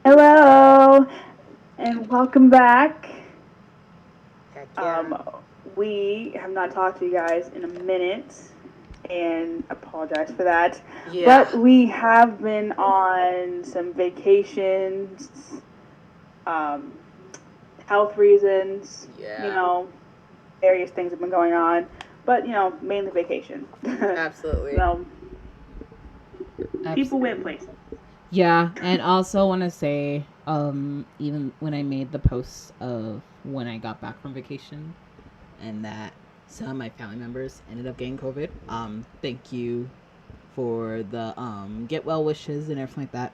Hello, and welcome back. Heck yeah. We have not talked to you guys in a minute, and apologize for that. Yeah. But we have been on some vacations, um, health reasons, Yeah. various things have been going on, but mainly vacation. Absolutely. So people went Absolutely. places. Yeah, and also want to say, even when I made the post of when I got back from vacation, and that some of my family members ended up getting COVID. Thank you for the get well wishes and everything like that.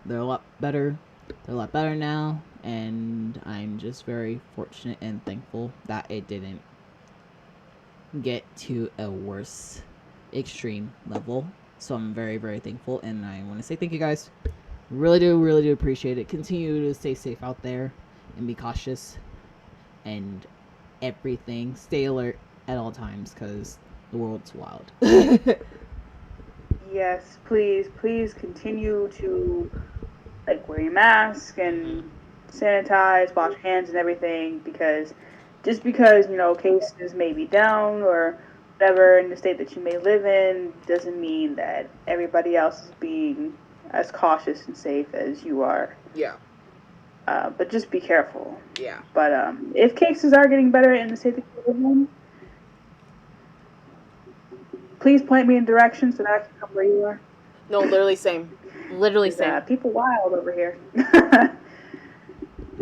They're a lot better. They're a lot better now, and I'm just very fortunate and thankful that it didn't get to a worse extreme level. So I'm very, very thankful, and I want to say thank you guys. Really do appreciate it. Continue to stay safe out there and be cautious and everything. Stay alert at all times because the world's wild. Yes, please continue to like wear your mask Mm-hmm. and sanitize, wash hands and everything because just because, cases may be down or whatever in the state that you may live in doesn't mean that everybody else is being as cautious and safe as you are. Yeah. But just be careful. Yeah. But if cases are getting better in the state that you live in, please point me in directions so that I can come where you are. No, literally same. Literally Because same. people wild over here.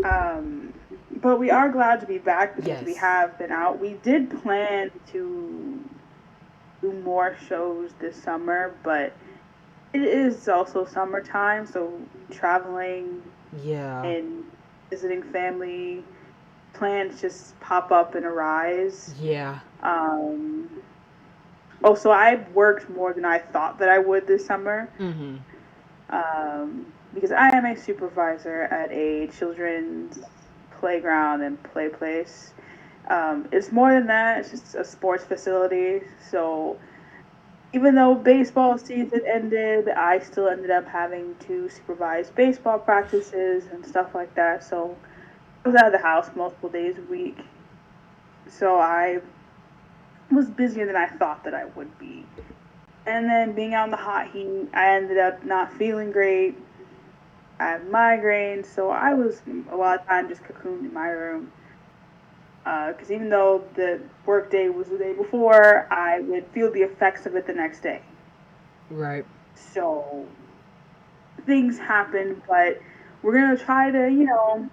Um, but we are glad to be back because we Yes. have been out. We did plan to do more shows this summer, but it is also summertime, so traveling Yeah. and visiting family plans just pop up and arise. Yeah. Um, also, I worked more than I thought that I would this summer Mm-hmm. because I am a supervisor at a children's playground and play place. It's more than that. It's just a sports facility. So even though baseball season ended, I still ended up having to supervise baseball practices and stuff like that. So I was out of the house multiple days a week. So I was busier than I thought that I would be. And then being out in the hot heat, I ended up not feeling great. I have migraines, so I was a lot of time just cocooned in my room. Because even though the work day was the day before, I would feel the effects of it the next day. Right. So things happen, but we're gonna try to,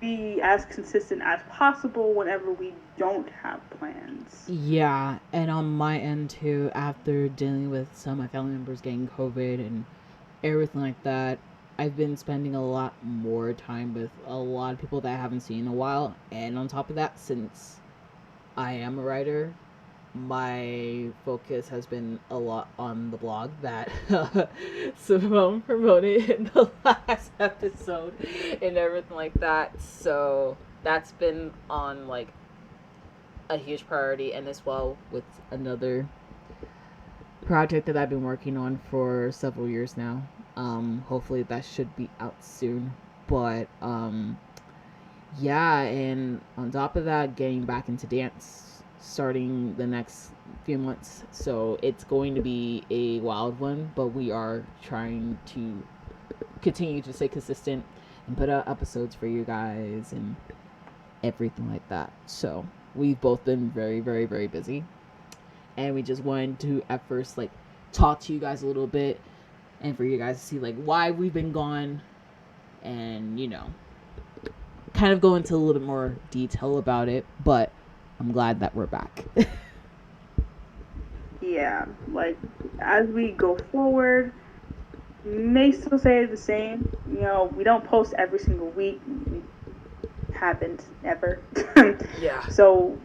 be as consistent as possible whenever we don't have plans. Yeah, and on my end too, after dealing with some of my family members getting COVID and everything like that, I've been spending a lot more time with a lot of people that I haven't seen in a while. And on top of that, since I am a writer, my focus has been a lot on the blog that Simone promoted in the last episode and everything like that. So that's been on like a huge priority, and as well with another project that I've been working on for several years now. Hopefully that should be out soon. But yeah, and on top of that, getting back into dance starting the next few months. So it's going to be a wild one, but we are trying to continue to stay consistent and put out episodes for you guys and everything like that. So we've both been very, very, very busy. And we just wanted to at first like talk to you guys a little bit and for you guys to see like why we've been gone and kind of go into a little bit more detail about it, but I'm glad that we're back. Yeah, like as we go forward, may still say the same. We don't post every single week. We haven't ever. Yeah. So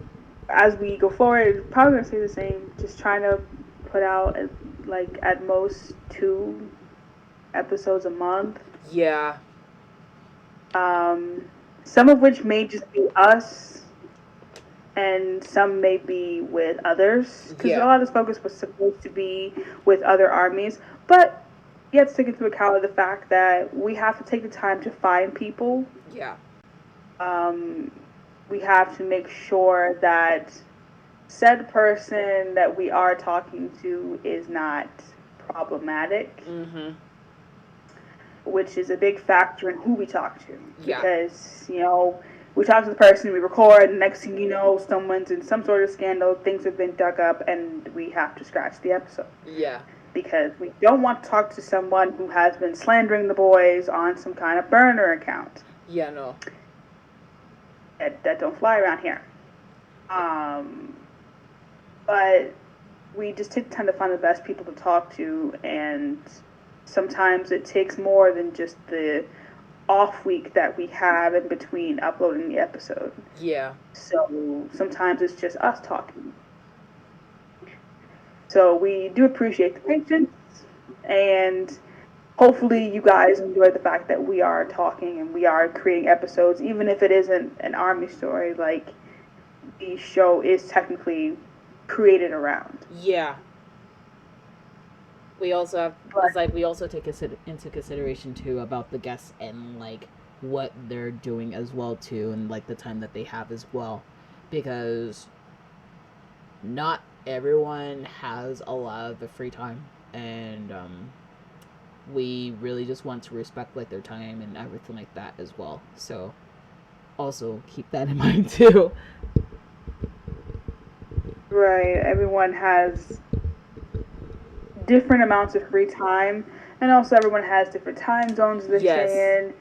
as we go forward, it's probably gonna stay the same. Just trying to put out like at most 2 episodes a month. Yeah. Um, some of which may just be us, and some may be with others. Because a Yeah. lot of this focus was supposed to be with other armies, but we have to take into account the fact that we have to take the time to find people. Yeah. We have to make sure that said person that we are talking to is not problematic, which is a big factor in who we talk to. Yeah. Because, we talk to the person, we record, and next thing you know, someone's in some sort of scandal, things have been dug up, and we have to scratch the episode. Yeah. Because we don't want to talk to someone who has been slandering the boys on some kind of burner account. Yeah, no. That don't fly around here. But we just take the time to find the best people to talk to, and sometimes it takes more than just the off week that we have in between uploading the episode. Yeah. So sometimes it's just us talking. So we do appreciate the patience, and hopefully you guys enjoy the fact that we are talking and we are creating episodes, even if it isn't an Army story, like the show is technically created around. Yeah. We also have, it's like we also take into consideration too about the guests and like what they're doing as well too, and like the time that they have as well, because not everyone has a lot of the free time, and we really just want to respect like their time and everything like that as well. So also keep that in mind too. Right, everyone has different amounts of free time, and also everyone has different time zones they're in.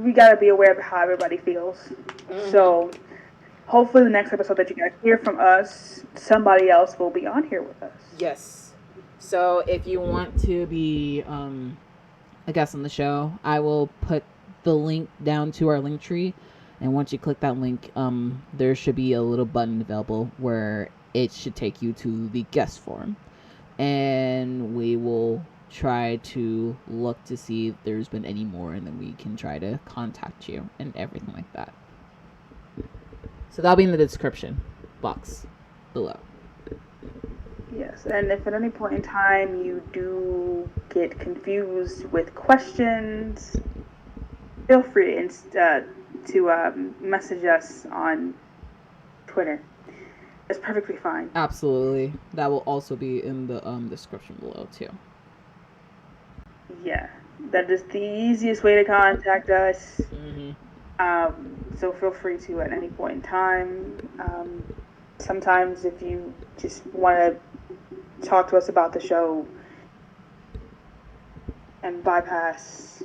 We gotta be aware of how everybody feels. So hopefully the next episode that you guys hear from us, somebody else will be on here with us. Yes. So if you want to be a guest on the show, I will put the link down to our link tree, and once you click that link, there should be a little button available where it should take you to the guest form, and we will try to look to see if there's been any more, and then we can try to contact you and everything like that. So that'll be in the description box below. Yes, and if at any point in time you do get confused with questions, feel free to message us on Twitter. It's perfectly fine. Absolutely. That will also be in the description below too. Yeah, that is the easiest way to contact us. So feel free to at any point in time. Sometimes if you just want to talk to us about the show and bypass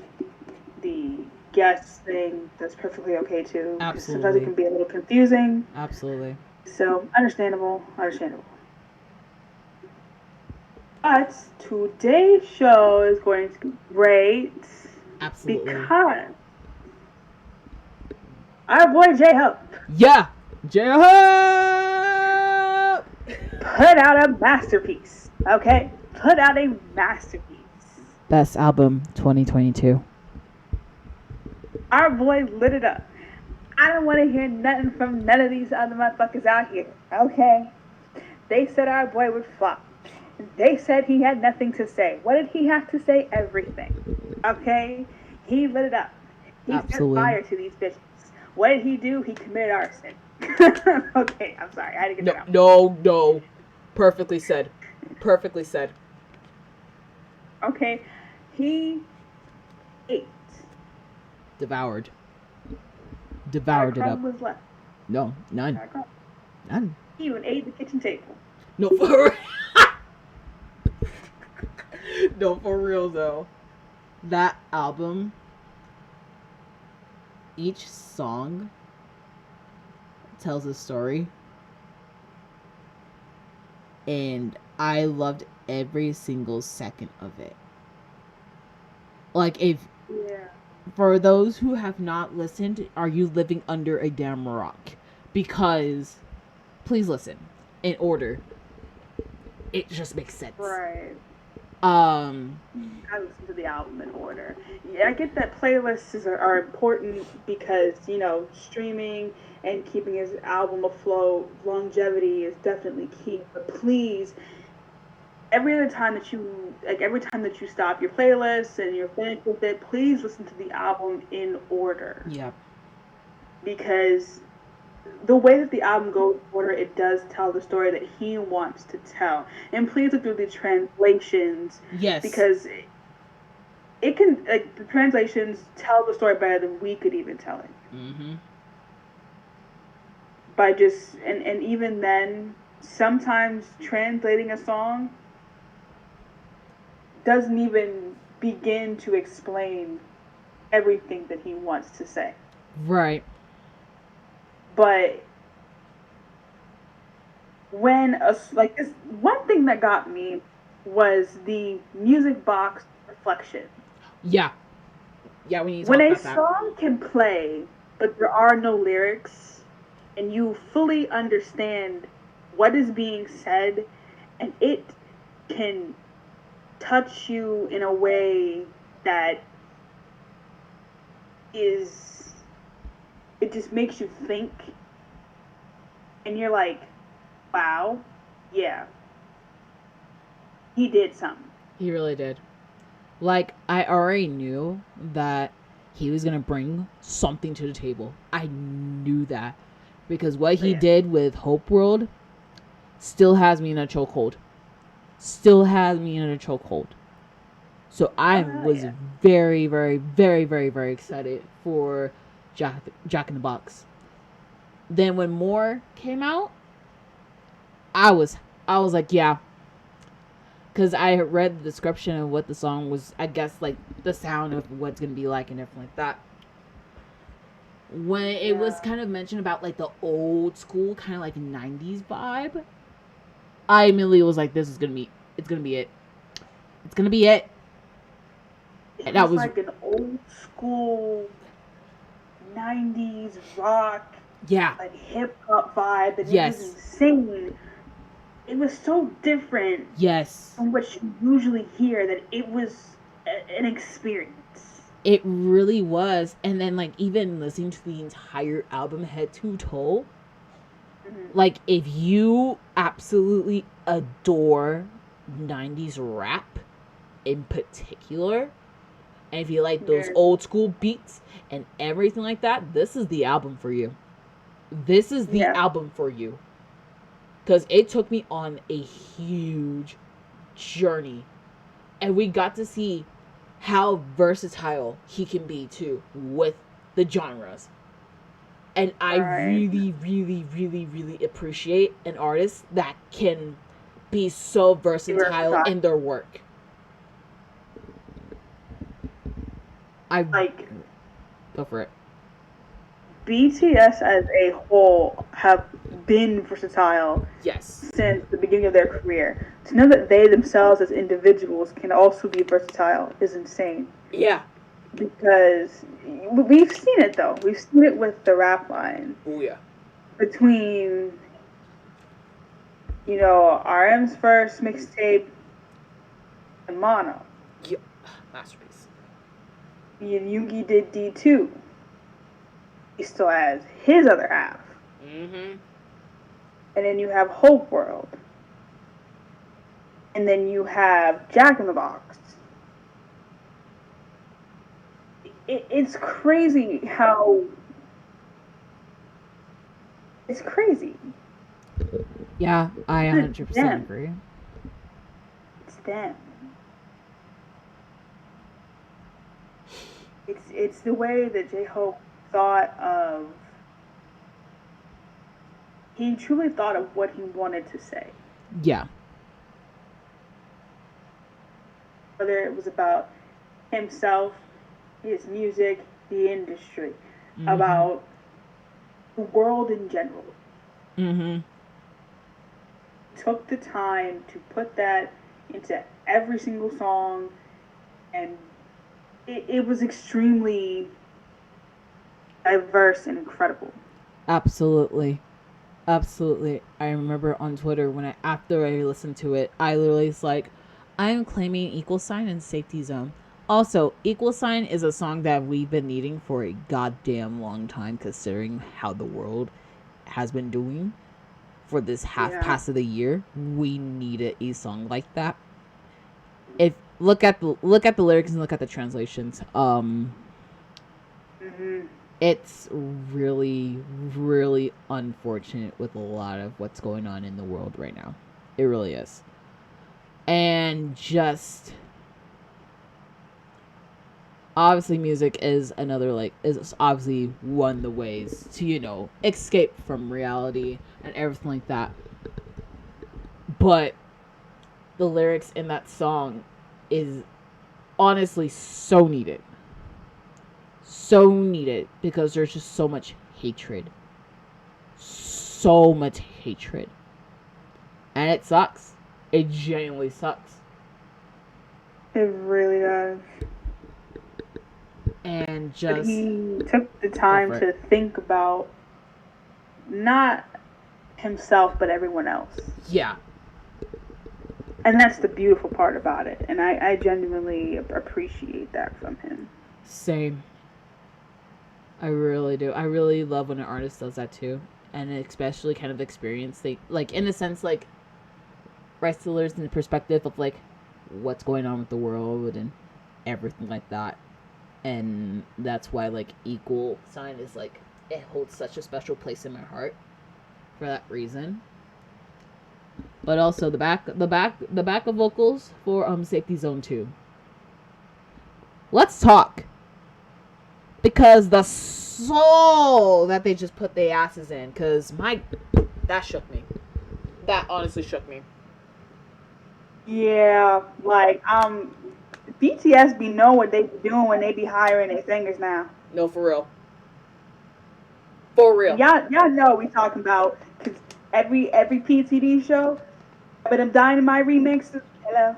the guest thing, that's perfectly okay too. Absolutely. Sometimes it can be a little confusing. Absolutely. So understandable. But today's show is going to be great. Absolutely. Because our boy J-Hope. Yeah! J-Hope! Put out a masterpiece. Okay? Put out a masterpiece. Best album 2022. Our boy lit it up. I don't want to hear nothing from none of these other motherfuckers out here. Okay? They said our boy would flop. They said he had nothing to say. What did he have to say? Everything. Okay? He lit it up. He set fire to these bitches. What did he do? He committed arson. Okay, I'm sorry. I had to get that out. No. Perfectly said. Okay. He ate. Devoured it up. Was left. No, none. He even ate the kitchen table. No, for no, for real though. That album, each song tells a story, and I loved every single second of it. Like, for those who have not listened, are you living under a damn rock? Because, please listen in order. It just makes sense. Right. I listen to the album in order. Yeah, I get that playlists are important because, streaming and keeping his album afloat, longevity is definitely key. But please, every time that you stop your playlist and you're finished with it, please listen to the album in order. Yep. Because the way that the album goes in order, it does tell the story that he wants to tell. And please look through the translations. Yes. Because it can, like, the translations tell the story better than we could even tell it. Mm-hmm. By just, and even then, sometimes translating a song doesn't even begin to explain everything that he wants to say. Right. But when this one thing that got me was the music box reflection. Yeah. Yeah, we need to When talk a about that. song can play, but there are no lyrics, and you fully understand what is being said, and it can touch you in a way that it just makes you think, and you're like, wow, yeah, he did something. He really did. Like, I already knew that he was going to bring something to the table. I knew that. Because what he did with Hope World still has me in a chokehold. So I was very, very, very, very, very excited for Jack in the Box. Then when More came out, I was like, yeah. Because I read the description of what the song was, I guess, like, the sound of what's going to be like and everything like that. When it was kind of mentioned about, like, the old school, kind of like 90s vibe, I immediately was like, it's going to be it. It's going to be it. It was like an old school 90s rock, like hip hop vibe, and it was insane. It was so different from what you usually hear that it was an experience. It really was. And then, like, even listening to the entire album head to toe, like, if you absolutely adore 90s rap in particular, and if you like those old school beats and everything like that, this is the album for you. Because it took me on a huge journey. And we got to see how versatile he can be, too, with the genres. And I really, really, really, really appreciate an artist that can be so versatile in their work. Go for it. BTS as a whole have been versatile since the beginning of their career. To know that they themselves as individuals can also be versatile is insane. Yeah. Because we've seen it, though. We've seen it with the rap line. Oh, yeah. Between, RM's first mixtape and Mono. Yeah. Masterpiece. Yoongi did D2. He still has his other half. Mm-hmm. And then you have Hope World. And then you have Jack in the Box. It's crazy how... It's crazy. Yeah, I 100% agree. It's them. It's the way that J-Hope thought of... He truly thought of what he wanted to say. Yeah. Whether it was about himself, his music, the industry, about the world in general. Took the time to put that into every single song, and it was extremely diverse and incredible. Absolutely. I remember on Twitter after I listened to it, I literally was like, I am claiming Equal Sign and Safety Zone. Also, Equal Sign is a song that we've been needing for a goddamn long time, considering how the world has been doing for this half Yeah. past of the year, we needed a song like that. If look at the lyrics and look at the translations. It's really, really unfortunate with a lot of what's going on in the world right now. It really is. And just obviously music is obviously one of the ways to, escape from reality and everything like that. But the lyrics in that song is honestly so needed. So needed because there's just so much hatred. So much hatred. And it sucks. It genuinely sucks. It really does. And But he took the time to think about not himself, but everyone else. Yeah. And that's the beautiful part about it. And I genuinely appreciate that from him. Same. I really do. I really love when an artist does that too. And especially kind of experience, in a sense, wrestlers in the perspective of, what's going on with the world and everything like that. And that's why, Equal Sign is, it holds such a special place in my heart for that reason. But also the back of vocals for Safety Zone 2. Let's talk. Because the soul that they just put their asses in, because that shook me. That honestly shook me. Yeah, BTS be know what they be doing when they be hiring their singers now. No, for real. For real. Y'all know we talking about, because every PTD show, but them Dynamite remixes, hello,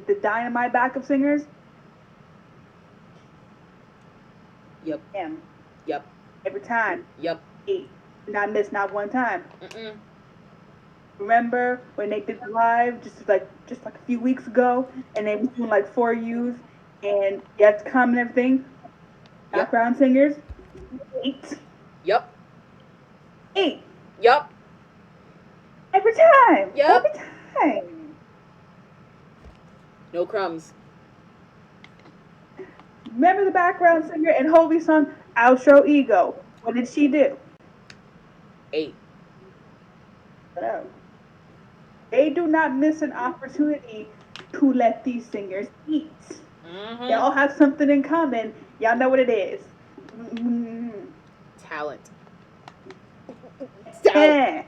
the Dynamite backup singers. Yep. Him. Yep. Every time. Yep. He not missed not one time. Mm-mm. Remember when they did the live just like a few weeks ago, and they was doing 4 U's and Yet to Come and everything. Yep. Background singers. 8. Yep. 8. Yep. Every time. Yep. Every time. No crumbs. Remember the background singer in Hovey's song Outro Ego? What did she do? 8. No. They do not miss an opportunity to let these singers eat. Mm-hmm. They all have something in common. Y'all know what it is. Talent. Yeah.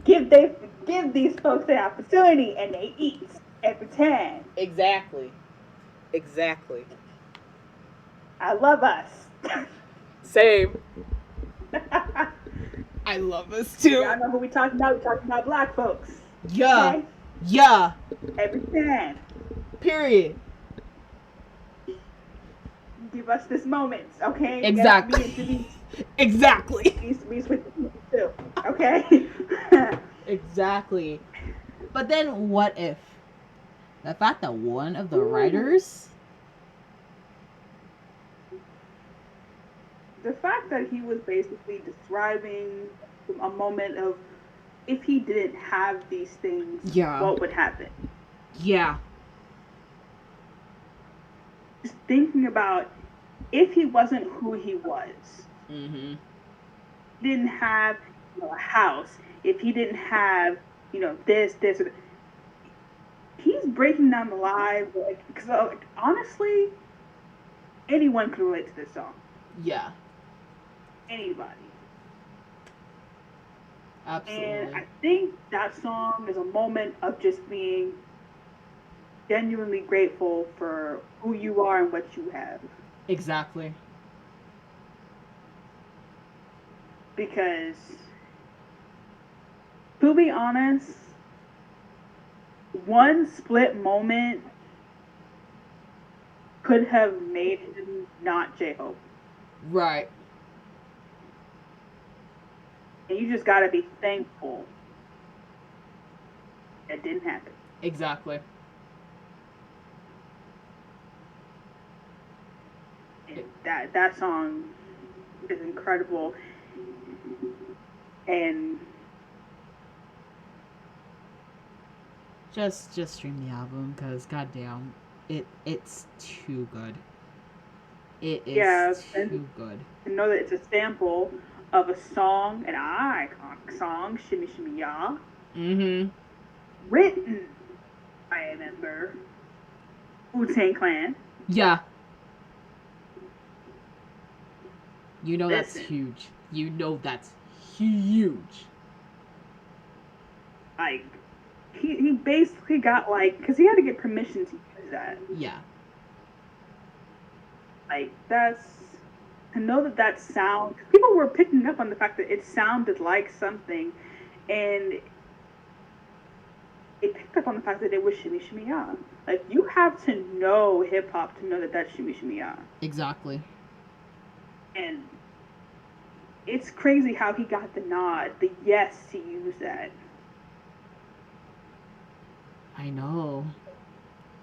Give these folks the opportunity and they eat every time. Exactly. I love us. Same. I love us too. Y'all know who we talking about? We talking about black folks. Yeah. Okay? Yeah. Every time. Period. Give us this moment, okay? Exactly. Exactly. We switch too, okay? Exactly. But then what if the fact that one of the writers, the fact that he was basically describing a moment of if he didn't have these things, what would happen? Yeah. Just thinking about if he wasn't who he was. Mm-hmm. He didn't have a house. If he didn't have this, or he's breaking down the lives. Because honestly, anyone could relate to this song. Yeah. Anybody. Absolutely. And I think that song is a moment of just being genuinely grateful for who you are and what you have. Exactly. Because, to be honest, one split moment could have made him not J-Hope. Right. And you just gotta be thankful that didn't happen. Exactly. And that song is incredible. And Just stream the album because goddamn, it's too good. It is yeah, and too good. to know that it's a sample of a song, an iconic song, Shimmy Shimmy Ya, Mm-hmm. written by a member, Wu-Tang Clan. Yeah. You know that's Listen, huge. You know that's huge. like, he basically got, like, because he had to get permission to use that. Yeah. Like, that's, to know that that sound, people were picking up on the fact that it sounded like something, and it picked up on the fact that it was Shimmy Shimmy Ya. Like, you have to know hip hop to know that that's Shimmy Shimmy Ya. Exactly. And it's crazy how he got the nod, the yes to use that. I know.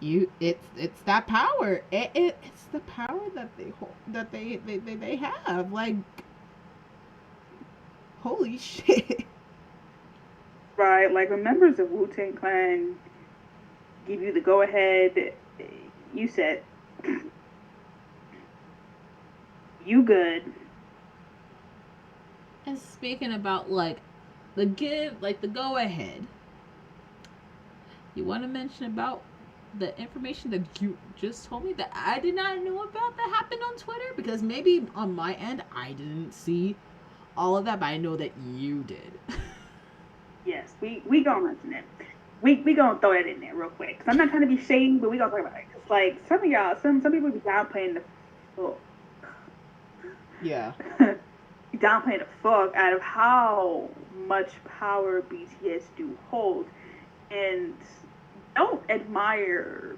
It's that power. It's the power that they hold, that they have. Like, holy shit. Right? Like, when members of Wu Tang Clan give you the go ahead, you said, you good. And speaking about like the give, like the go ahead, you want to mention about the information that you just told me that I did not know about that happened on Twitter? Because maybe on my end I didn't see all of that, but I know that you did. Yes, we gonna mention it. We gonna throw it in there real quick. Cause I'm not trying to be shady, but we gonna talk about it. Cause like some of y'all, some people be downplaying the fuck, Yeah. downplaying the fuck out of how much power BTS do hold, and don't admire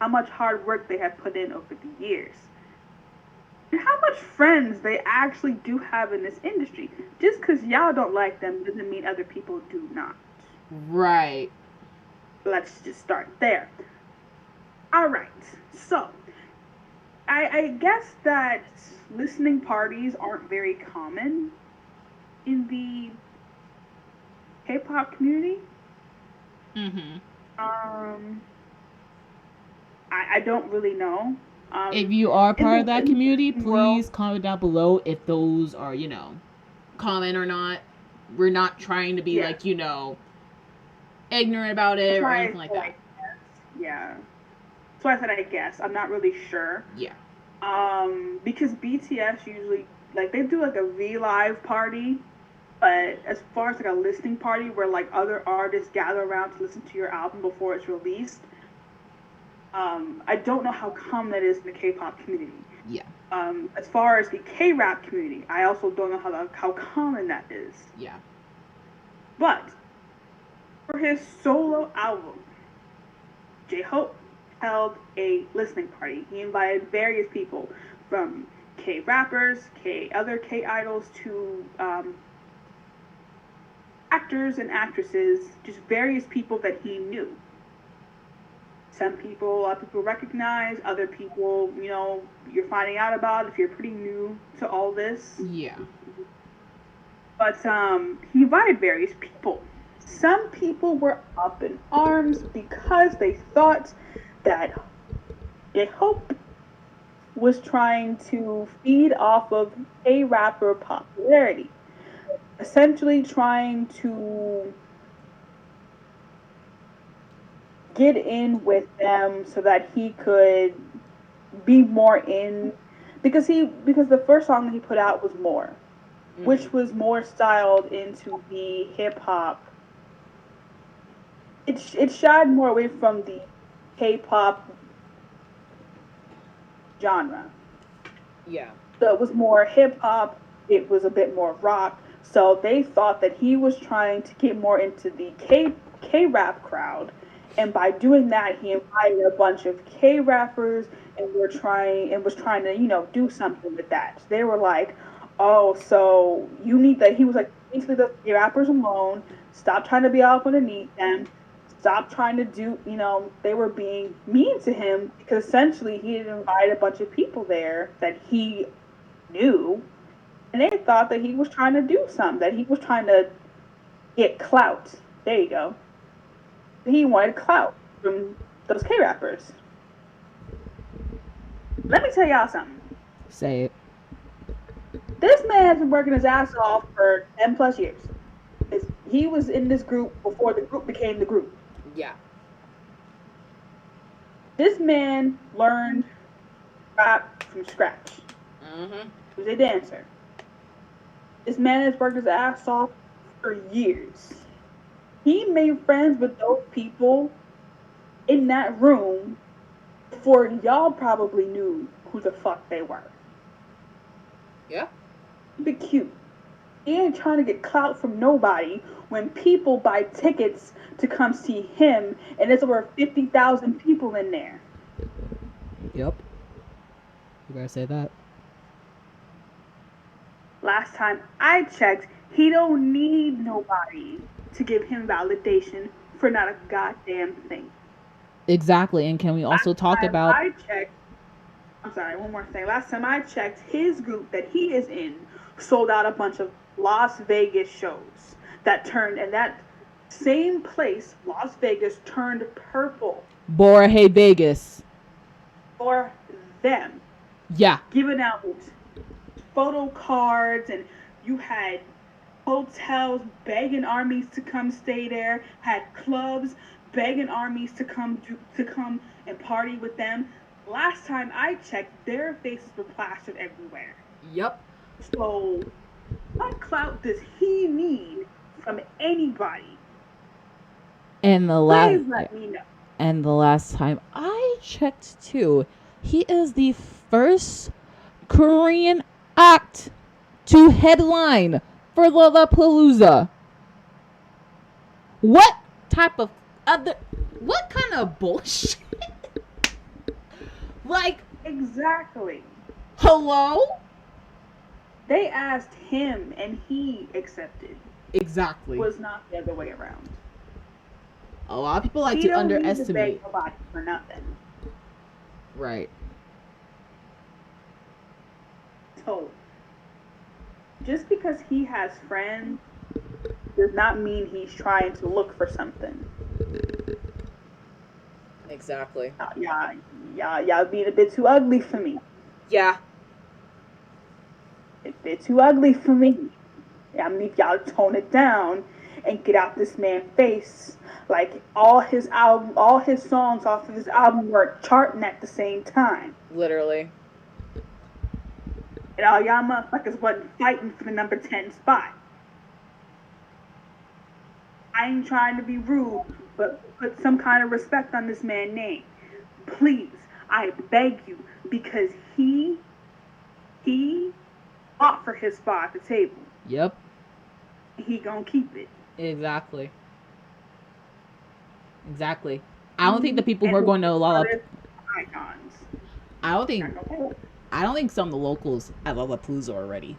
how much hard work they have put in over the years. And how much friends they actually do have in this industry. Just because y'all don't like them doesn't mean other people do not. Right. Let's just start there. All right. So, I guess that listening parties aren't very common in the K-pop community. Mm-hmm. Um, I don't really know. If you are part of that community, world, please comment down below if those are, common or not. We're not trying to be yeah. like, ignorant about it or Try anything like that. Yeah. So I said I guess. I'm not really sure. Yeah. Because BTS usually like they do like a V Live party, but as far as like a listening party where like other artists gather around to listen to your album before it's released, I don't know how common that is in the K-pop community. Yeah. As far as the K-rap community, I also don't know how common that is. Yeah. But for his solo album, J-Hope held a listening party. He invited various people from K-rappers, other K-idols to actors and actresses, just various people that he knew. Some people, a lot of people recognize, other people, you're finding out about if you're pretty new to all this. Yeah. But he invited various people. Some people were up in arms because they thought that J-Hope was trying to feed off of K-rapper popularity. Essentially trying to get in with them so that he could be more in because the first song that he put out was More, which was more styled into the hip hop. It shied more away from the K-pop genre. Yeah. So it was more hip hop. It was a bit more rock. So they thought that he was trying to get more into the K-rap crowd, and by doing that, he invited a bunch of K rappers and was trying to do something with that. So they were like, oh, so you need that. He was like, you need to leave the K rappers alone. Stop trying to be up underneath them. Stop trying to do. They were being mean to him because essentially he had invited a bunch of people there that he knew, and they thought that he was trying to do something, that he was trying to get clout. There you go. He wanted clout from those K-rappers. Let me tell y'all something. Say it. This man has been working his ass off for 10 plus years. He was in this group before the group became the group. Yeah. This man learned rap from scratch. Mm-hmm. He was a dancer. This man has worked his ass off for years. He made friends with those people in that room before y'all probably knew who the fuck they were. Yeah. Keep it cute. He ain't trying to get clout from nobody when people buy tickets to come see him and there's over 50,000 people in there. Yep. You better say that. Last time I checked, he don't need nobody to give him validation for not a goddamn thing. Exactly. And can we also talk about... I checked, I'm sorry, one more thing. Last time I checked, his group that he is in sold out a bunch of Las Vegas shows that turned, and that same place, Las Vegas, turned purple. Borja Vegas. For them. Yeah. Giving out photo cards, and you had hotels begging armies to come stay there, had clubs begging armies to come and party with them. Last time I checked, their faces were plastered everywhere. Yep. So, what clout does he need from anybody? And Please let me know. And the last time I checked too, he is the first Korean act to headline for Lollapalooza. What kind of bullshit? Like, exactly. Hello? They asked him and he accepted. Exactly. It was not the other way around. A lot of people like to underestimate. He don't need to beg nobody for nothing. Right. So, just because he has friends does not mean he's trying to look for something. Exactly. Y'all being a bit too ugly for me. Yeah. A bit too ugly for me. I'm gonna need y'all to tone it down and get out this man's face. Like all his songs off of his album were charting at the same time. Literally. And all y'all motherfuckers wasn't fighting for the number 10 spot. I ain't trying to be rude, but put some kind of respect on this man's name. Please, I beg you, because he fought for his spot at the table. Yep. He gonna keep it. Exactly. I don't think the people who are going to Lollapalooza. Icons. I don't think some of the locals at Lollapalooza are ready.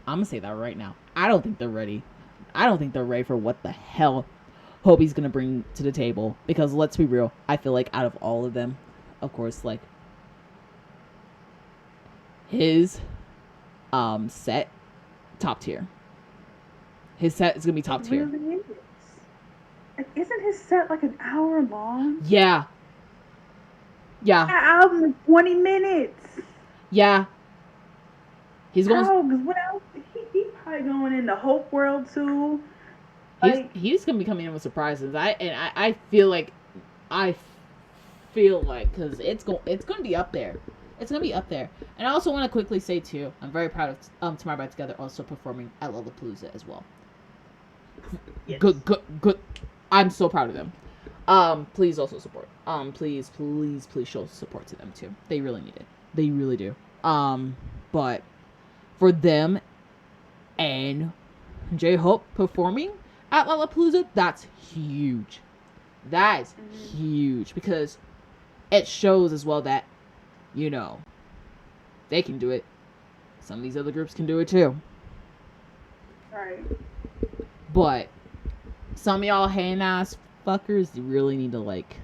I'm gonna say that right now. I don't think they're ready. I don't think they're ready for what the hell Hobie's gonna bring to the table. Because let's be real, I feel like out of all of them, of course, like his set, top tier. His set is gonna be top tier. Really is. Like, isn't his set like an hour long? Yeah. That album is 20 minutes. Yeah. He's going. Oh, because what else? He's probably going into Hope World too. He's gonna be coming in with surprises. I feel like because it's gonna be up there. It's gonna be up there. And I also want to quickly say too, I'm very proud of Tomorrow by Together also performing at Lollapalooza as well. Yes. Good. I'm so proud of them. Please also support. Please show support to them too. They really need it. They really do. But for them and J-Hope performing at Lollapalooza, that's huge. That is huge because it shows as well that, you know, they can do it. Some of these other groups can do it too. Right. But some of y'all hating ass fuckers, you really need to like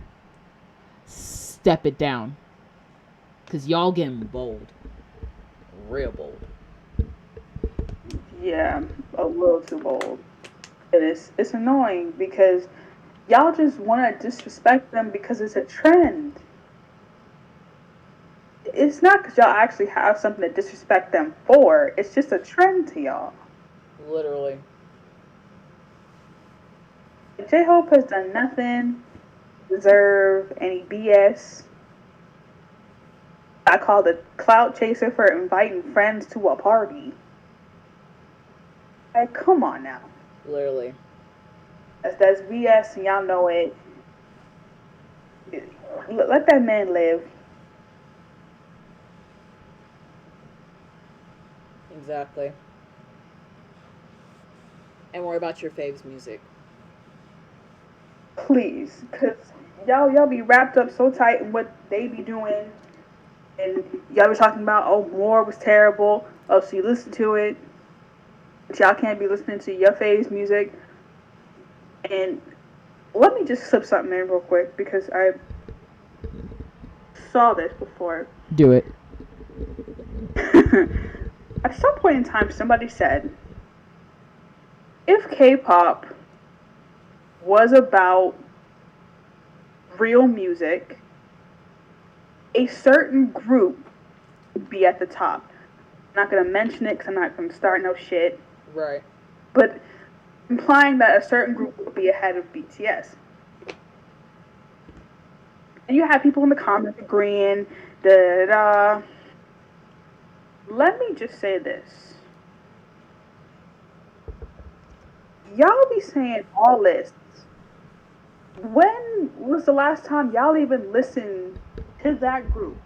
step it down. Cause y'all getting bold. Real bold. Yeah, a little too bold. And it's annoying because y'all just want to disrespect them because it's a trend. It's not because y'all actually have something to disrespect them for. It's just a trend to y'all. Literally. J Hope has done nothing to deserve any BS. I called a clout chaser for inviting friends to a party. Like, come on now. Literally. That's BS and y'all know it. Let that man live. Exactly. And worry about your faves music. Please. Because y'all be wrapped up so tight in what they be doing. And y'all be talking about, oh, More was terrible. Oh, so you listen to it. But y'all can't be listening to your faves music. And let me just slip something in real quick because I saw this before. Do it. At some point in time, somebody said, if K-pop was about real music, a certain group would be at the top. I'm not going to mention it because I'm not going to start no shit. Right. But implying that a certain group would be ahead of BTS. And you have people in the comments agreeing, da da da. Let me just say this. Y'all be saying all this. When was the last time y'all even listened to that group?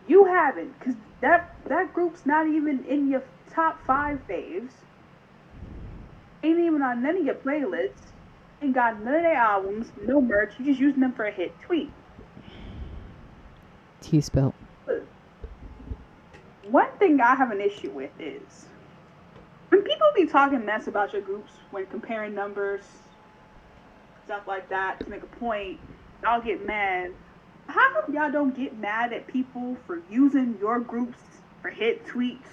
You haven't, because that group's not even in your top 5 faves. Ain't even on none of your playlists. Ain't got none of their albums, no merch. You just using them for a hit tweet. T-spelt. One thing I have an issue with is when people be talking mess about your groups, when comparing numbers, stuff like that, to make a point, y'all get mad. How come y'all don't get mad at people for using your groups for hit tweets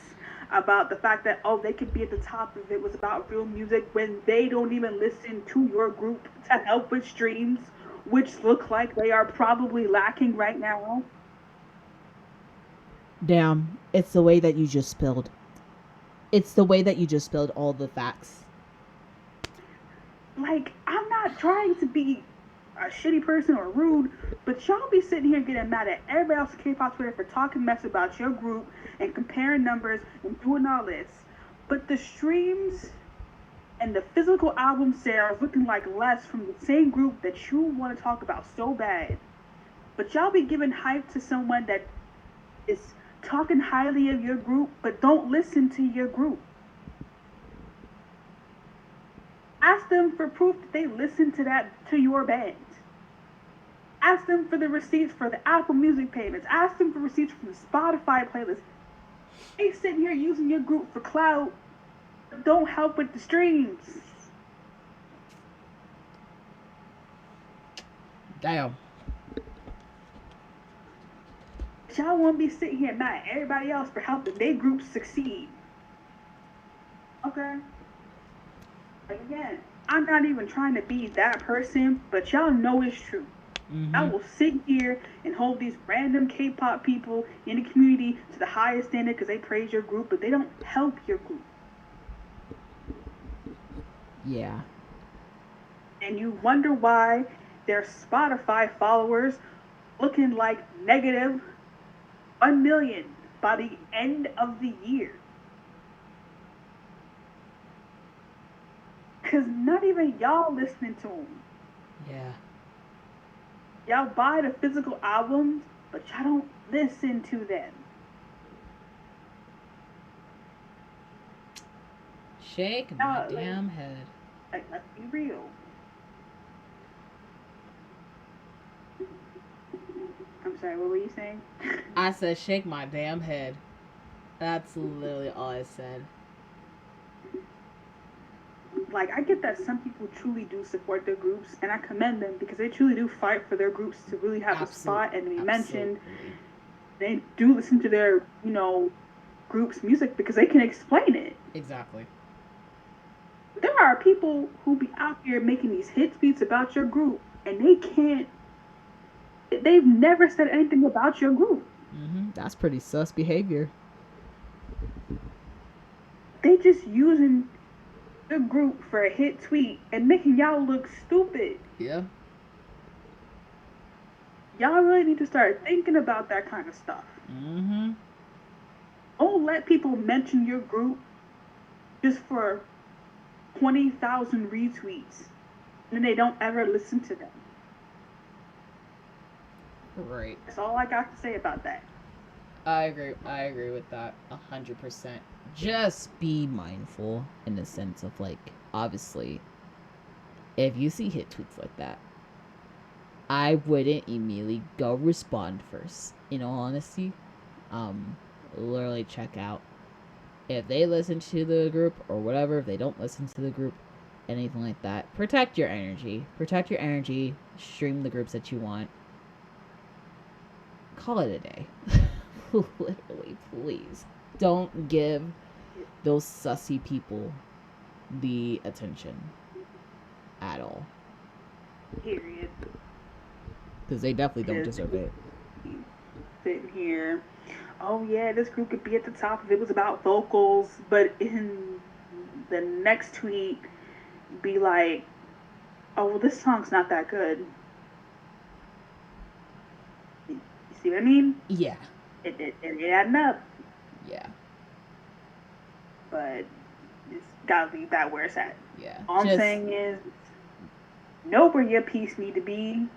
about the fact that, oh, they could be at the top if it was about real music when they don't even listen to your group to help with streams, which look like they are probably lacking right now? Damn, it's the way that you just spilled. It's the way that you just spilled all the facts. Like, I'm not trying to be a shitty person or rude, but y'all be sitting here getting mad at everybody else in K-pop Twitter for talking mess about your group and comparing numbers and doing all this. But the streams and the physical album sales looking like less from the same group that you want to talk about so bad. But y'all be giving hype to someone that is talking highly of your group, but don't listen to your group. Ask them for proof that they listen to your band. Ask them for the receipts for the Apple Music payments. Ask them for receipts from the Spotify playlist. They sitting here using your group for clout, but don't help with the streams. Damn. Y'all want to be sitting here mad at everybody else for helping their groups succeed. Okay. Like again, I'm not even trying to be that person, but y'all know it's true. Mm-hmm. I will sit here and hold these random K-pop people in the community to the highest standard because they praise your group, but they don't help your group. Yeah. And you wonder why their Spotify followers looking like negative 1 million by the end of the year. Because not even y'all listening to them. Yeah. Y'all buy the physical albums, but y'all don't listen to them. Shake my damn head. Like, let's be real. I'm sorry, what were you saying? I said shake my damn head. That's literally all I said. Like, I get that some people truly do support their groups, and I commend them because they truly do fight for their groups to really have a spot and to be mentioned. They do listen to their, group's music because they can explain it. Exactly. There are people who be out here making these hit tweets about your group, and they can't. They've never said anything about your group. That's pretty sus behavior. They just using the group for a hit tweet and making y'all look stupid. Yeah. Y'all really need to start thinking about that kind of stuff. Don't let people mention your group just for 20,000 retweets, and then they don't ever listen to them. Right. That's all I got to say about that. I agree with that 100%. Just be mindful in the sense of, like, obviously, if you see hit tweets like that, I wouldn't immediately go respond first. In all honesty, literally check out if they listen to the group or whatever. If they don't listen to the group, anything like that, protect your energy. Stream the groups that you want. Call it a day. Literally, please don't give those sussy people the attention at all. Period. Because they definitely don't deserve it. Sitting here, oh yeah, this group could be at the top if it was about vocals, but in the next tweet, be like, oh well, this song's not that good. You see what I mean? Yeah. It adding up. Yeah. But it's gotta leave that where it's at. Yeah. All I'm saying is, know where your piece need to be,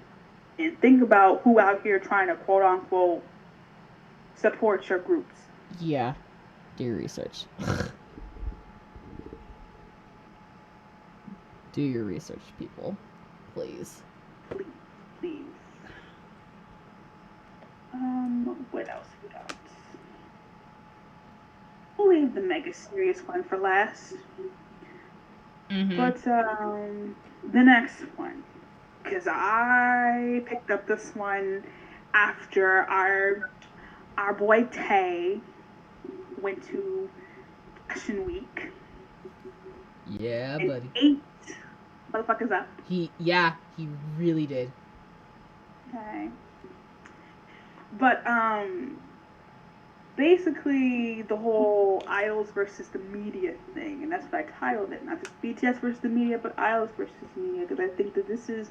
and think about who out here trying to quote unquote support your groups. Yeah. Do your research. Do your research, people. Please. Please. What else we got? We'll leave the mega serious one for last. But the next one, because I picked up this one after our boy Tay went to Fashion Week. Yeah, and buddy. 8 motherfuckers up. He really did. Okay. But basically the whole idols versus the media thing, and that's what I titled it. Not just BTS versus the media, but idols versus media, because I think that this is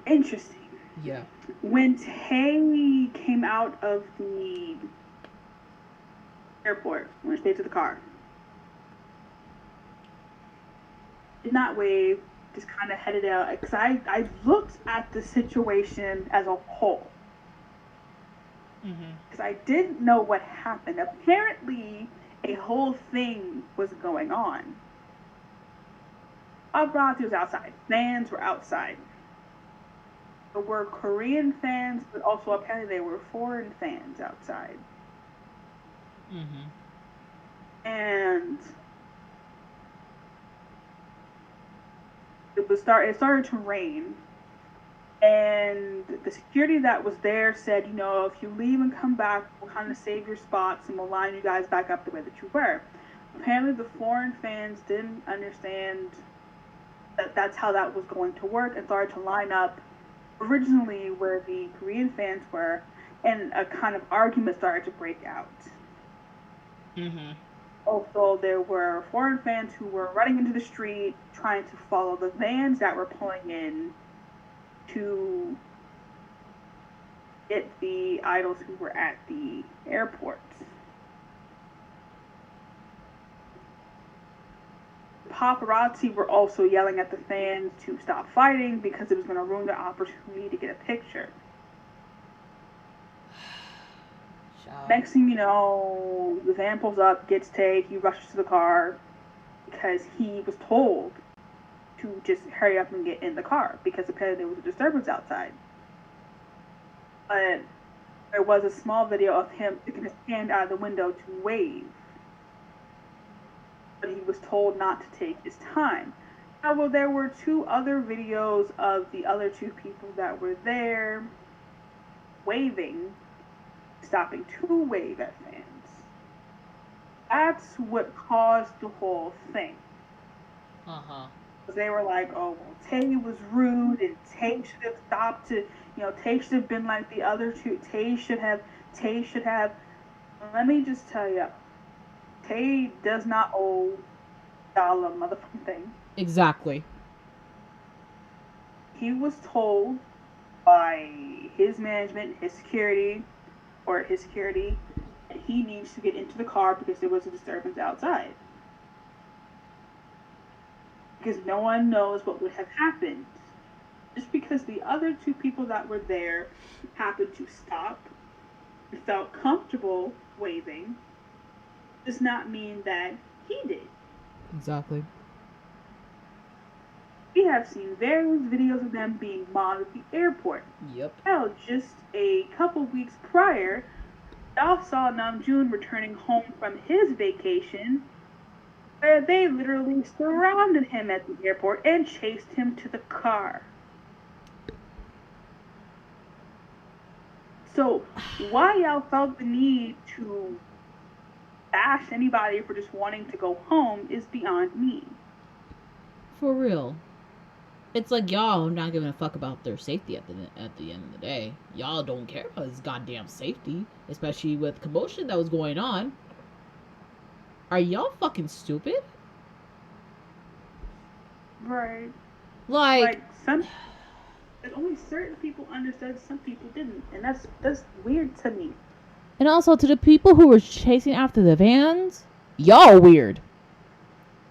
interesting. Yeah. When Tay came out of the airport, when she stayed to the car, did not wave, just kind of headed out. Because I looked at the situation as a whole. Because I didn't know what happened. Apparently, a whole thing was going on. Paparazzi was outside. Fans were outside. There were Korean fans, but also apparently there were foreign fans outside. And it started to rain. And the security that was there said, you know, if you leave and come back, we'll kind of save your spots and we'll line you guys back up the way that you were. Apparently the foreign fans didn't understand that that's how that was going to work and started to line up originally where the Korean fans were, and a kind of argument started to break out. Also, there were foreign fans who were running into the street trying to follow the vans that were pulling in to get the idols who were at the airport. Paparazzi were also yelling at the fans to stop fighting because it was going to ruin their opportunity to get a picture. Next thing you know, the van pulls up, gets Tay, he rushes to the car because he was told to just hurry up and get in the car because apparently there was a disturbance outside. But there was a small video of him sticking his hand out of the window to wave. But he was told not to take his time. However, there were 2 other videos of the other 2 people that were there waving, stopping to wave at fans. That's what caused the whole thing. Uh-huh. They were like, oh, well, Tay was rude, and Tay should have stopped to, Tay should have been like the other two. Tay should have. Let me just tell you, Tay does not owe y'all a motherfucking thing. Exactly. He was told by his management, his security, that he needs to get into the car because there was a disturbance outside. Because no one knows what would have happened. Just because the other two people that were there happened to stop and felt comfortable waving does not mean that he did. Exactly. We have seen various videos of them being mobbed at the airport. Yep. Hell, just a couple weeks prior, y'all saw Namjoon returning home from his vacation, where they literally surrounded him at the airport and chased him to the car. So, why y'all felt the need to bash anybody for just wanting to go home is beyond me. For real. It's like y'all not giving a fuck about their safety at the end of the day. Y'all don't care about his goddamn safety, especially with commotion that was going on. Are y'all fucking stupid? Right. Like some, only certain people understood, some people didn't, and that's weird to me. And also to the people who were chasing after the vans, y'all weird.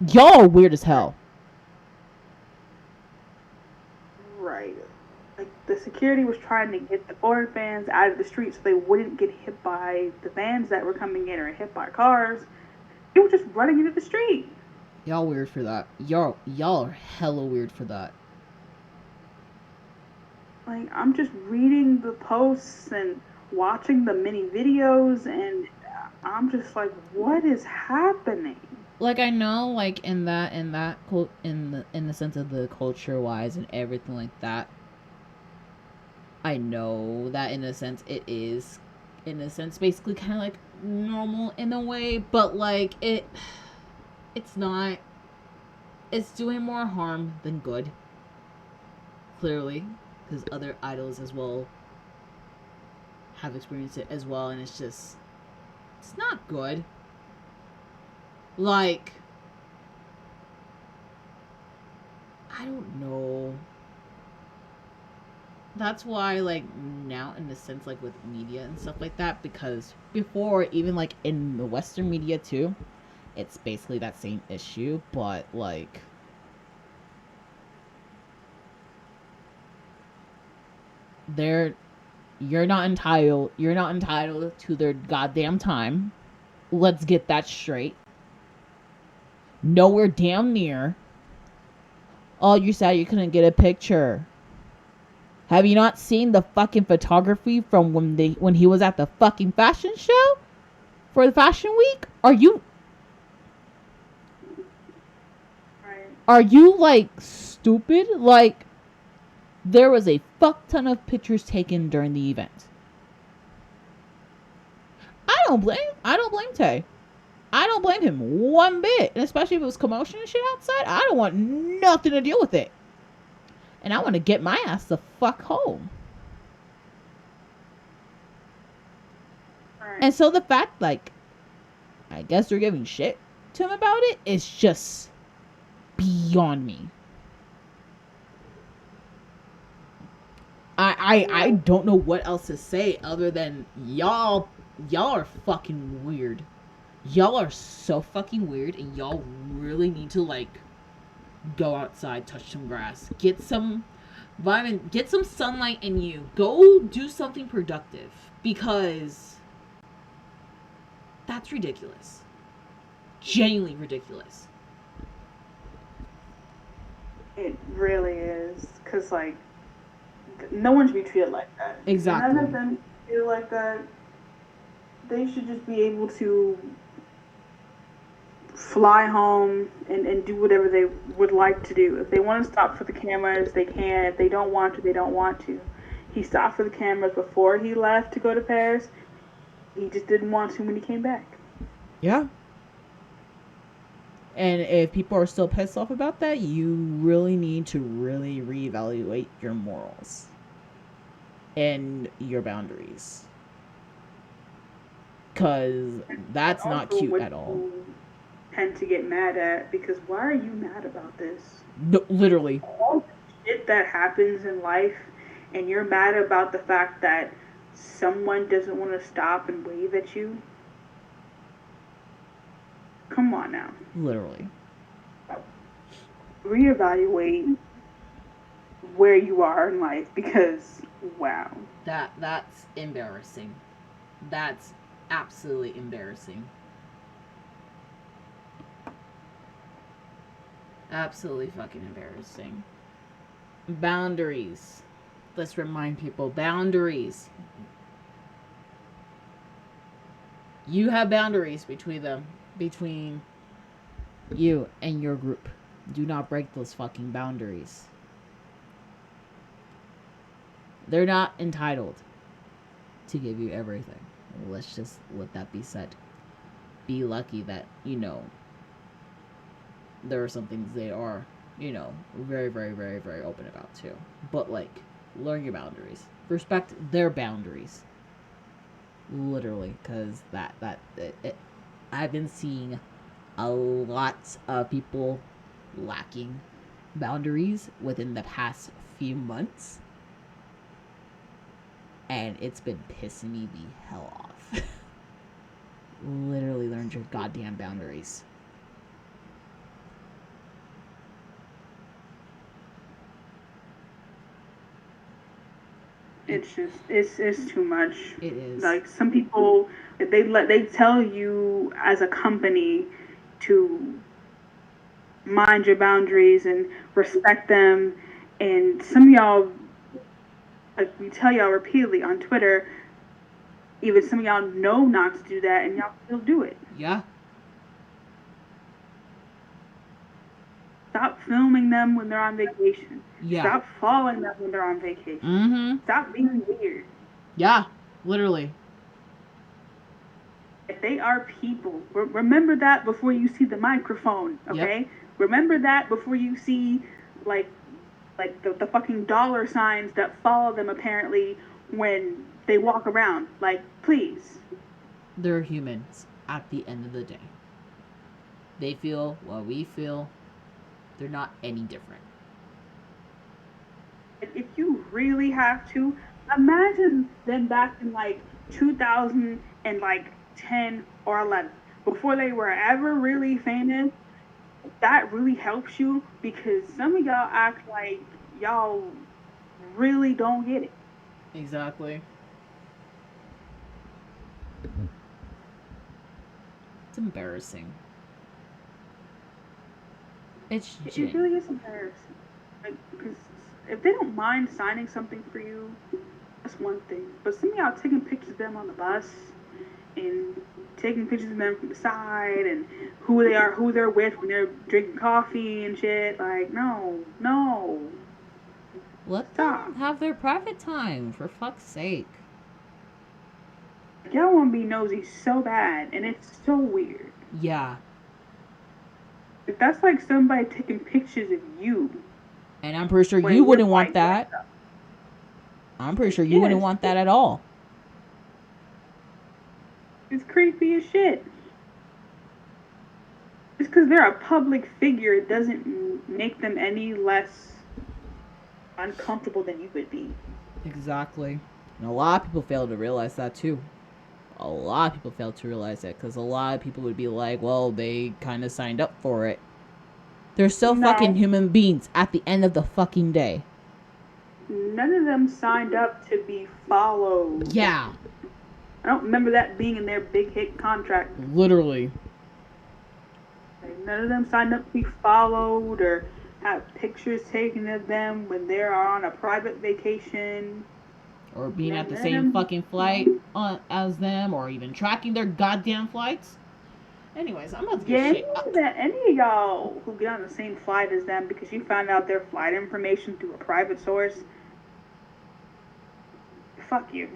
Y'all weird as hell. Right. Like, the security was trying to get the foreign fans out of the street so they wouldn't get hit by the vans that were coming in or hit by cars. They were just running into the street. y'all weird for that. Y'all are hella weird for that. Like, I'm just reading the posts and watching the mini videos, and I'm just like, what is happening? Like, I know, like, in the sense of the culture wise and everything like that, I know that in a sense it is, in a sense, basically kind of like normal in a way, but like it's not. It's doing more harm than good. Clearly, because other idols as well have experienced it as well, and it's not good. Like, I don't know. That's why, like, now in the sense, like, with media and stuff like that, because before, even, like, in the Western media, too, it's basically that same issue, but, like, you're not entitled to their goddamn time. Let's get that straight. Nowhere damn near. Oh, you said you couldn't get a picture. Have you not seen the fucking photography from when he was at the fucking fashion show for the fashion week? Are you like stupid? Like, there was a fuck ton of pictures taken during the event. I don't blame Tay. I don't blame him one bit, and especially if it was commotion and shit outside. I don't want nothing to deal with it. And I want to get my ass the fuck home. Right. And so the fact, like, I guess they're giving shit to him about it is just beyond me. I don't know what else to say other than y'all are fucking weird. Y'all are so fucking weird, and y'all really need to, like, go outside, touch some grass, get some vitamin, get some sunlight in you. Go do something productive, because that's ridiculous. Genuinely ridiculous. It really is, because, like, no one should be treated like that. Exactly. None of them feel like that. They should just be able to fly home and do whatever they would like to do. If they want to stop for the cameras, they can. If they don't want to, they don't want to. He stopped for the cameras before he left to go to Paris. He just didn't want to when he came back. Yeah. And if people are still pissed off about that, you really need to really reevaluate your morals and your boundaries. Because that's not Also, cute what at all. you tend to get mad at, because why are you mad about this? No, literally. All the shit that happens in life, and you're mad about the fact that someone doesn't want to stop and wave at you. Come on now. Literally. Reevaluate where you are in life, because wow. That's embarrassing. That's absolutely embarrassing. Absolutely fucking embarrassing. Boundaries. Let's remind people, boundaries. You have boundaries between you and your group. Do not break those fucking boundaries. They're not entitled to give you everything. Let's just let that be said. Be lucky that, there are some things they are, very, very, very, very open about too. But, learn your boundaries. Respect their boundaries. Literally, because I've been seeing a lot of people lacking boundaries within the past few months. And it's been pissing me the hell off. Literally learn your goddamn boundaries. It's just it's too much. It is. Like, some people, they tell you as a company to mind your boundaries and respect them, and some of y'all, like, we tell y'all repeatedly on Twitter, even some of y'all know not to do that, and y'all still do it. Yeah. Stop filming them when they're on vacation. Yeah. Stop following them when they're on vacation. Mm-hmm. Stop being weird. Yeah. Literally. If they are people, remember that before you see the microphone, okay? Yep. Remember that before you see, like the fucking dollar signs that follow them apparently when they walk around. Like, please. They're humans at the end of the day. They feel what we feel. They're not any different. If you really have to, imagine them back in 2010 or 11, before they were ever really famous. That really helps you, because some of y'all act like y'all really don't get it. Exactly. It's embarrassing. It really is embarrassing. Because if they don't mind signing something for you, that's one thing. But some of y'all taking pictures of them on the bus, and taking pictures of them from the side, and who they're with when they're drinking coffee and shit. Like, no. Let Stop. them have their private time, for fuck's sake. Y'all want to be nosy so bad, and it's so weird. Yeah. That's like somebody taking pictures of you. And I'm pretty sure you wouldn't want that. I'm pretty sure you wouldn't want that at all. It's creepy as shit. Just because they're a public figure doesn't make them any less uncomfortable than you would be. Exactly. And a lot of people fail to realize that too. A lot of people fail to realize that, because a lot of people would be like, well, they kind of signed up for it. They're still fucking human beings at the end of the fucking day. None of them signed up to be followed. Yeah. I don't remember that being in their big hit contract. Literally. None of them signed up to be followed or have pictures taken of them when they are on a private vacation. Or being at the same fucking flight as them, or even tracking their goddamn flights. Anyways, I'm about to get shit up. Any of y'all who get on the same flight as them because you found out their flight information through a private source, fuck you.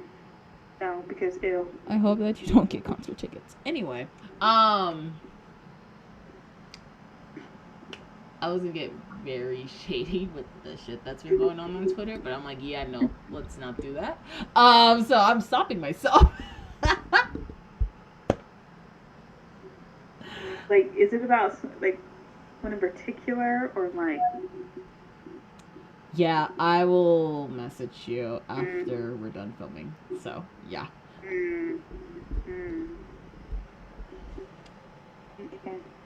No, because ew. I hope that you don't get concert tickets. Anyway, I was gonna get very shady with the shit that's been going on Twitter, but I'm like, yeah, no, let's not do that. So I'm stopping myself. Like, is it about like one in particular, or like? Yeah, I will message you after we're done filming. So yeah.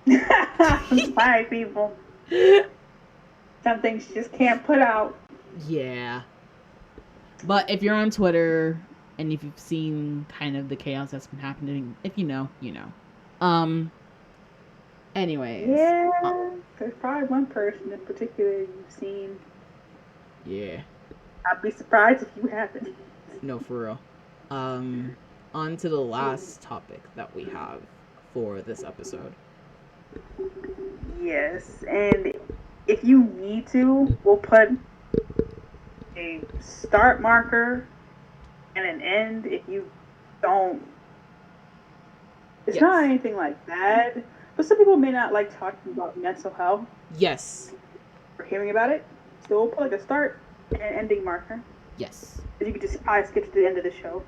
I'm sorry, people. Some things you just can't put out. Yeah. But if you're on Twitter and if you've seen kind of the chaos that's been happening, if you know, you know. Anyways. Yeah. There's probably one person in particular you've seen. Yeah. I'd be surprised if you haven't. No, for real. On to the last topic that we have for this episode. Yes, and if you need to, we'll put a start marker and an end if you don't. It's Yes. not anything like that, but some people may not like talking about mental health Yes. or hearing about it. So we'll put like a start and an ending marker. Yes. As you can just probably skip to the end of the show.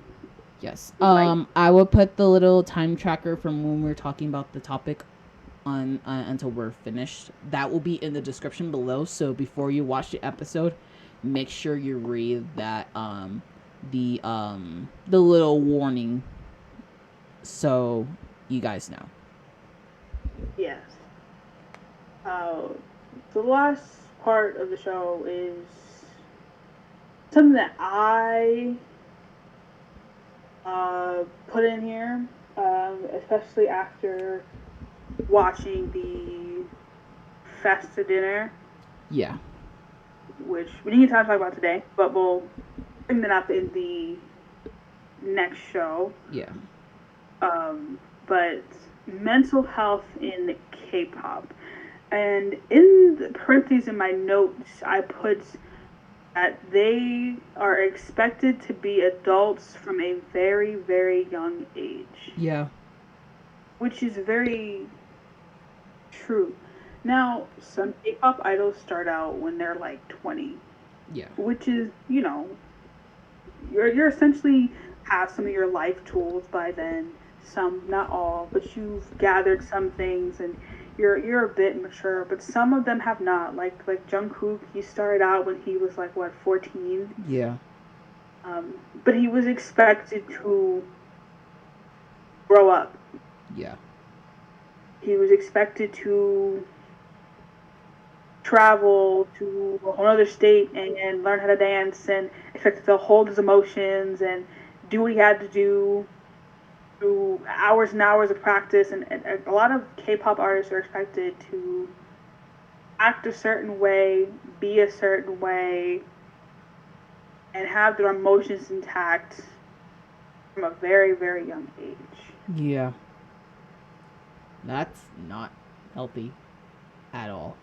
Yes. Like- I will put the little time tracker from when we were talking about the topic on until we're finished. That will be in the description below. So before you watch the episode, make sure you read that the little warning, so you guys know. Yes. The last part of the show is something that I put in here, especially after watching the Festa dinner. Yeah. Which we didn't get time to talk about today, but we'll bring that up in the next show. Yeah. But mental health in K-pop. And in the parentheses in my notes, I put that they are expected to be adults from a very, very young age. Yeah. Which is very true. Now, some K-pop idols start out when they're like 20. Yeah. Which is, you know, you're essentially have some of your life tools by then. Some, not all, but you've gathered some things and you're a bit mature. But some of them have not. Like Jungkook, he started out when he was like what 14. Yeah. But he was expected to grow up. Yeah. He was expected to travel to a whole other state and learn how to dance, and expected to hold his emotions and do what he had to do through hours and hours of practice. And a lot of K-pop artists are expected to act a certain way, be a certain way, and have their emotions intact from a very, very young age. Yeah. That's not healthy at all.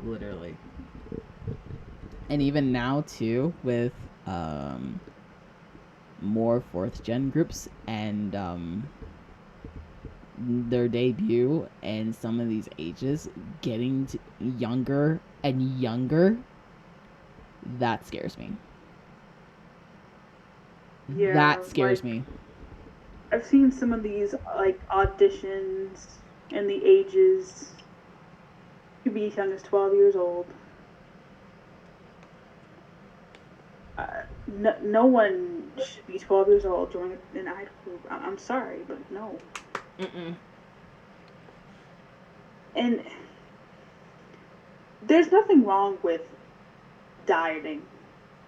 Literally. And even now too, with more fourth gen groups and their debut and some of these ages getting younger and younger, that scares me. Yeah, that scares like, me. I've seen some of these like auditions and the ages. You could be as young as 12 years old. No one should be 12 years old joining an idol group. I'm sorry, but no. Mm-mm. And there's nothing wrong with dieting.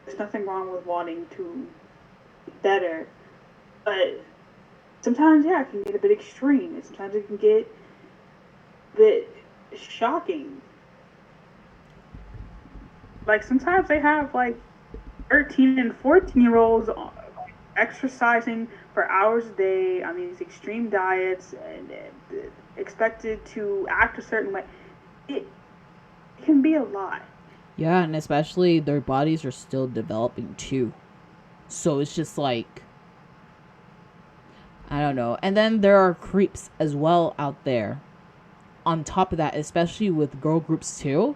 There's nothing wrong with wanting to be better. But sometimes, yeah, it can get a bit extreme. And sometimes it can get a bit shocking. Like, sometimes they have, like, 13 and 14-year-olds exercising for hours a day on these extreme diets and expected to act a certain way. It can be a lot. Yeah, and especially their bodies are still developing too. So it's just like, I don't know. And then there are creeps as well out there on top of that, especially with girl groups too.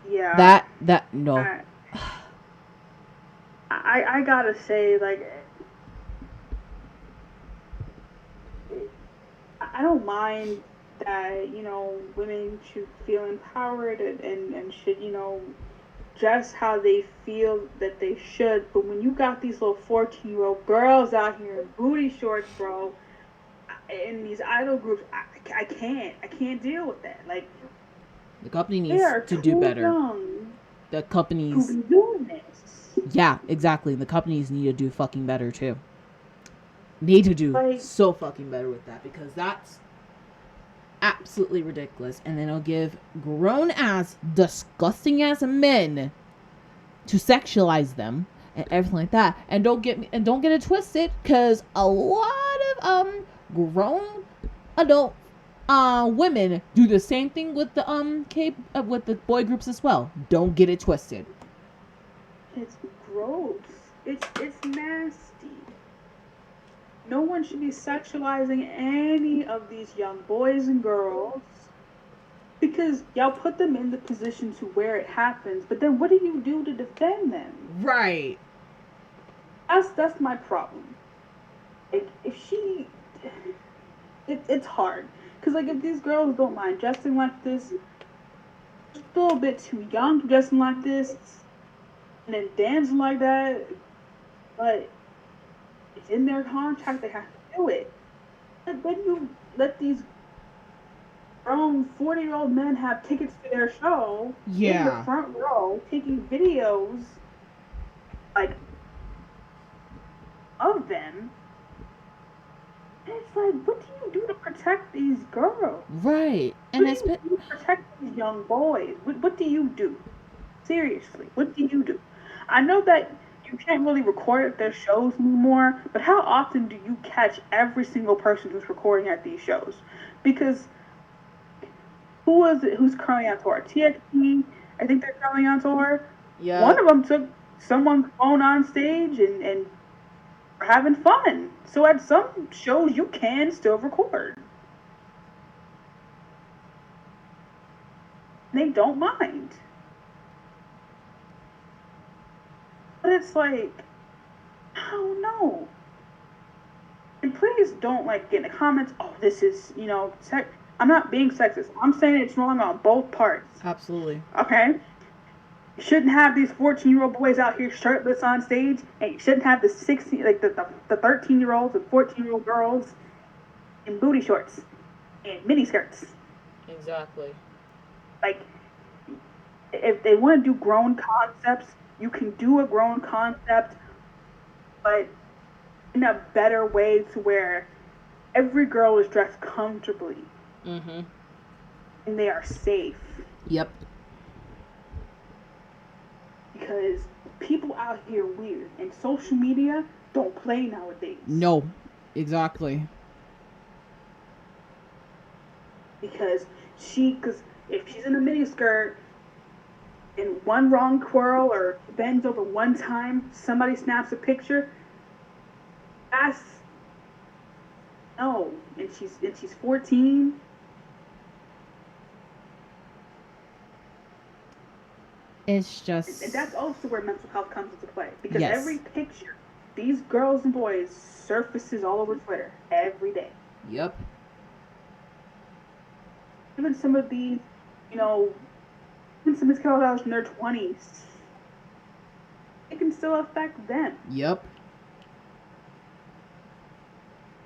Yeah. That no. I gotta say, like, I don't mind that, women should feel empowered and should, dress how they feel that they should. But when you got these little 14-year-old girls out here in booty shorts, bro, in these idol groups, I can't deal with that. Like, the company they needs are to too do better. young The to companies, be doing this. yeah, exactly. The companies need to do fucking better too. Need to do Like, so fucking better with that, because that's absolutely ridiculous. And then it'll give grown ass, disgusting ass men to sexualize them and everything like that. And don't get it twisted, because a lot of grown adult women do the same thing with the with the boy groups as well. Don't get it twisted. it's gross. It's nasty. No one should be sexualizing any of these young boys and girls, because y'all put them in the position to where it happens, but then what do you do to defend them? Right. That's my problem. Like, it's hard, because, like, if these girls don't mind dressing like this, just a little bit too young to dressing like this, and then dancing like that, but it's in their contract, they have to do it. But then you let these grown 40-year-old men have tickets to their show in the front row, taking videos, like, of them. And it's like, what do you do to protect these girls? Right. And what do you do to protect these young boys? What do you do? Seriously, what do you do? I know that you can't really record at their shows anymore, but how often do you catch every single person who's recording at these shows? Because who was it who's currently on tour? TXT, I think they're currently on tour. Yeah. One of them took someone's phone on stage and having fun. So at some shows, you can still record. They don't mind. But it's like, I don't know. And please don't, like, get in the comments, oh, this is, I'm not being sexist. I'm saying it's wrong on both parts. Absolutely. Okay? You shouldn't have these 14-year-old boys out here shirtless on stage, and you shouldn't have the 13-year-olds and 14-year-old girls in booty shorts and mini skirts. Exactly. Like, if they want to do grown concepts, you can do a grown concept, but in a better way, to where every girl is dressed comfortably. Mm-hmm. And they are safe. Yep. Because people out here are weird, and social media don't play nowadays. No, exactly. Because if she's in a miniskirt and one wrong twirl or bends over one time, somebody snaps a picture, that's no. And she's 14. It's just... And that's also where mental health comes into play. Because every picture, these girls and boys, surfaces all over Twitter every day. Yep. Even some of these, even some of these girls in their 20s, it can still affect them. Yep.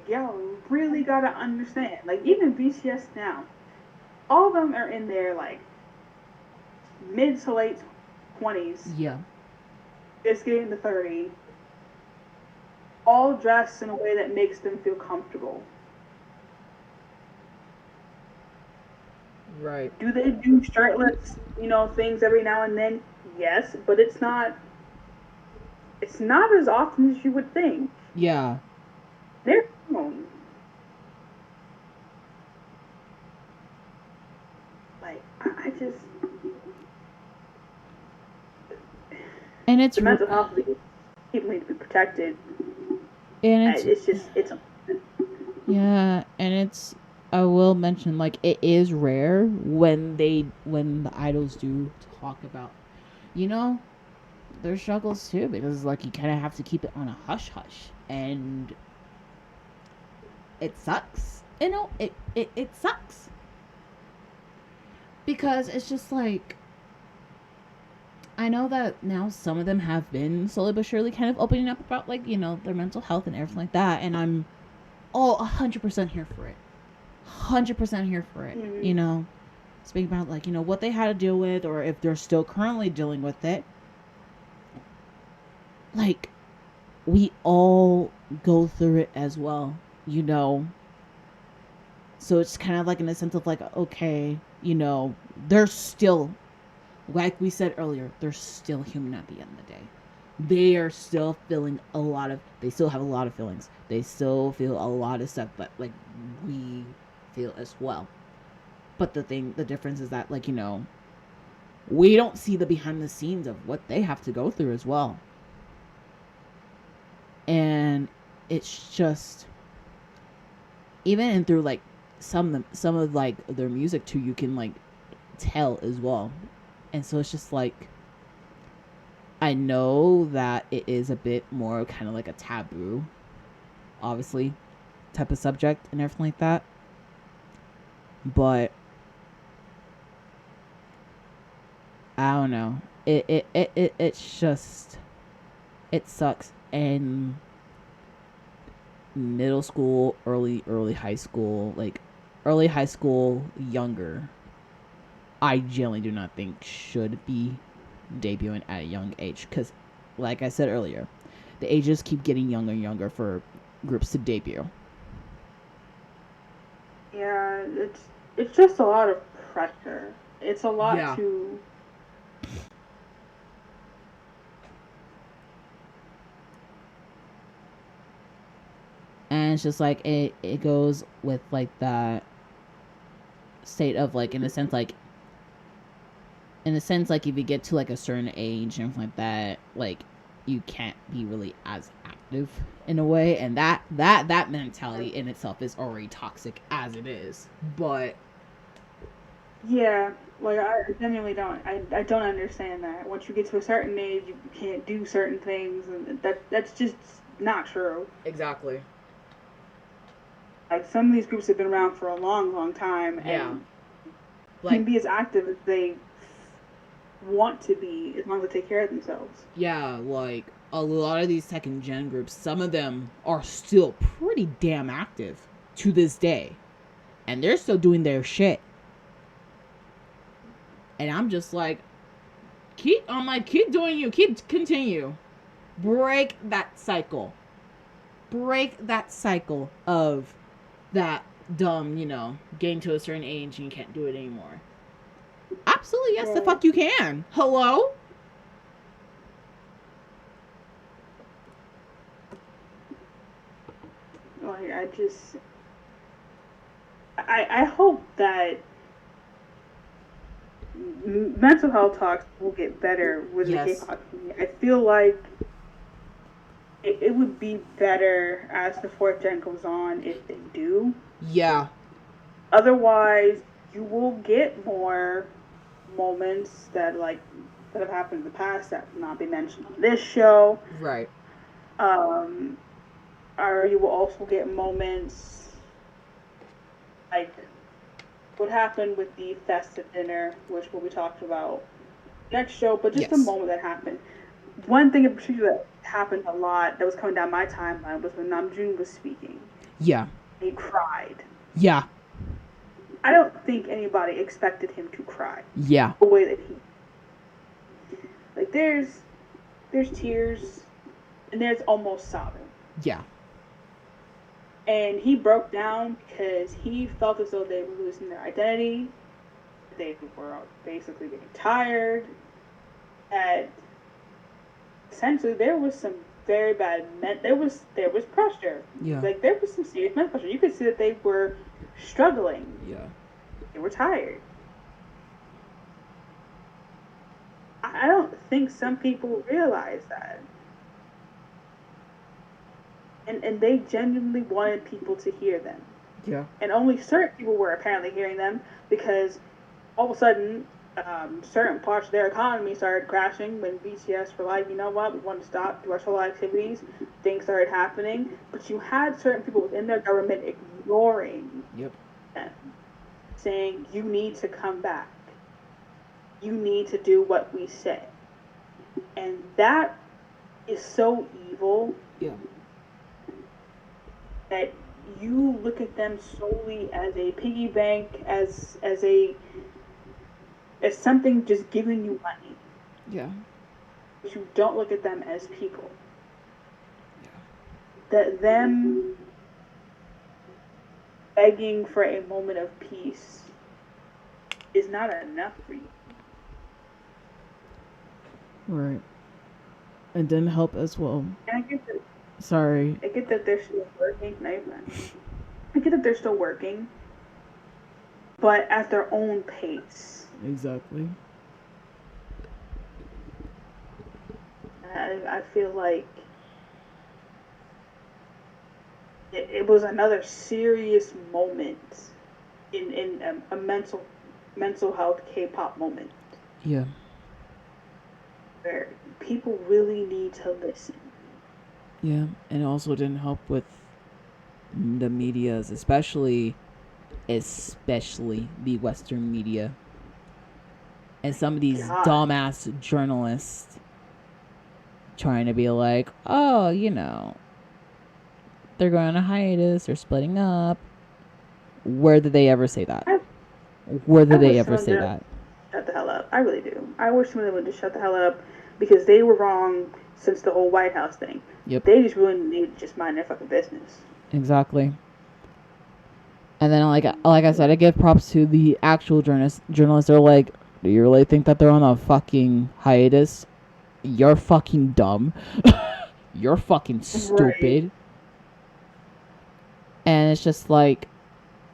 Y'all really gotta understand. Like, even BTS now, all of them are in their, like, mid to late 20s. Yeah. Just getting to 30. All dressed in a way that makes them feel comfortable. Right. Do they do shirtless, things every now and then? Yes, but it's not as often as you would think. Yeah. They're grown. Like, I just... And it's... The mental health of people need to be protected. And it's just... Yeah, and it's I will mention, like, it is rare when the idols do talk about, you know, their struggles too, because like you kind of have to keep it on a hush hush, and it sucks. You know, it sucks because it's just like, I know that now some of them have been slowly but surely kind of opening up about, like, you know, their mental health and everything like that, and I'm all 100% here for it. 100% here for it. Mhm. You know, speaking about, like, you know, what they had to deal with, or if they're still currently dealing with it. Like, we all go through it as well, you know. So it's kind of like in a sense of like, okay, you know, they're still, like we said earlier, they're still human at the end of the day. They are still feeling they still have a lot of feelings. They still feel a lot of stuff, but like we feel as well. But the difference is that, like, you know, we don't see the behind the scenes of what they have to go through as well. And it's just, even through like some of like their music too, you can like tell as well. And so it's just like, I know that it is a bit more kind of like a taboo, obviously, type of subject and everything like that. But I don't know. It's just, it sucks. And middle school, early high school, like early high school, younger, I generally do not think should be debuting at a young age, because, like I said earlier, the ages keep getting younger and younger for groups to debut. Yeah, it's just a lot of pressure. It's a lot Yeah. to. And it's just like it goes with like that state of, like, in a sense, like if you get to like a certain age and everything like that, like, you can't be really as active in a way, and that mentality in itself is already toxic as it is. But Yeah, like I genuinely don't. I don't understand that. Once you get to a certain age, you can't do certain things, and that's just not true. exactly. Like some of these groups have been around for a long, long time, Yeah. and Like, can be as active as they want to be as long as they take care of themselves. yeah, like a lot of these second gen groups, some of them are still pretty damn active to this day, and they're still doing their shit. And I'm just like, keep doing you, continue. Break that cycle. Break that cycle of that dumb, you know, getting to a certain age and you can't do it anymore. Absolutely, yes, the fuck you can. Hello? Like I hope that mental health talks will get better with the Yes. K-pop community. I feel like it would be better as the fourth gen goes on if they do. Yeah. Otherwise, you will get more moments that have happened in the past that will not be mentioned on this show. Right. Um, or you will also get moments like what happened with the festive dinner, which will be talked about next show. But just a Yes. moment that happened. One thing in particular that happened a lot that was coming down my timeline was when Namjoon was speaking. Yeah. He cried. Yeah. I don't think anybody expected him to cry Yeah. the way that he. Like there's tears, and there's almost sobbing. Yeah. And he broke down because he felt as though they were losing their identity. They were basically getting tired. And essentially, there was some very bad there was pressure. Yeah. Like there was some serious mental pressure. You could see that they were struggling. Yeah. They were tired. I don't think some people realize that. And they genuinely wanted people to hear them. Yeah. And only certain people were apparently hearing them because all of a sudden, certain parts of their economy started crashing when BTS were like, you know what, we want to stop, do our solo activities. Things started happening, but you had certain people within their government ignoring Yep. them, saying, you need to come back. You need to do what we say. And that is so evil Yeah. that you look at them solely as a piggy bank, as something just giving you money. Yeah. But you don't look at them as people. Yeah. That them begging for a moment of peace is not enough for you. Right. It didn't help as well. And Sorry. I get that they're still working. No, I get that they're still working, but at their own pace. Exactly. I feel like it was another serious moment in a mental health K-pop moment Yeah. where people really need to listen. Yeah. And it also didn't help with the medias, especially the Western media. And some of these God, dumbass journalists trying to be like, oh, they're going on a hiatus, they're splitting up. Where did they ever say that? Where I did they wish some ever of say them that? shut the hell up. I really do. I wish some of them would just shut the hell up because they were wrong since the whole White House thing. Yep. They just really need to just mind their fucking business. Exactly. And then, like I said, I give props to the actual journalists. They're like, do you really think that they're on a fucking hiatus? You're fucking dumb. You're fucking Right. stupid. And it's just like,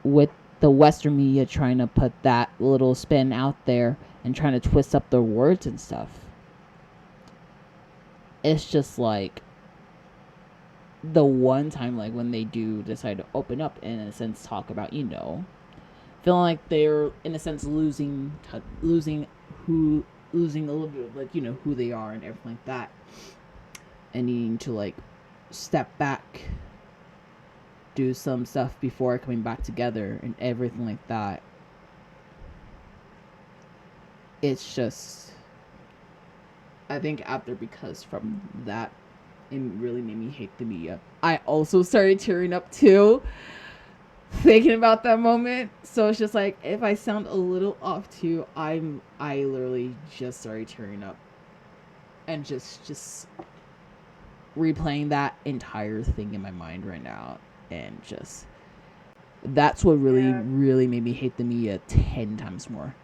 with the Western media trying to put that little spin out there and trying to twist up their words and stuff. It's just like the one time, like, when they do decide to open up and in a sense talk about, feeling like they're in a sense losing a little bit of, like, who they are and everything like that, and needing to, like, step back, do some stuff before coming back together and everything like that. It's just, I think after, because from that, it really made me hate the media. I also started tearing up too, thinking about that moment. So it's just like, if I sound a little off too, I literally just started tearing up and just replaying that entire thing in my mind right now, and just, that's what really, Yeah. really made me hate the media 10 times more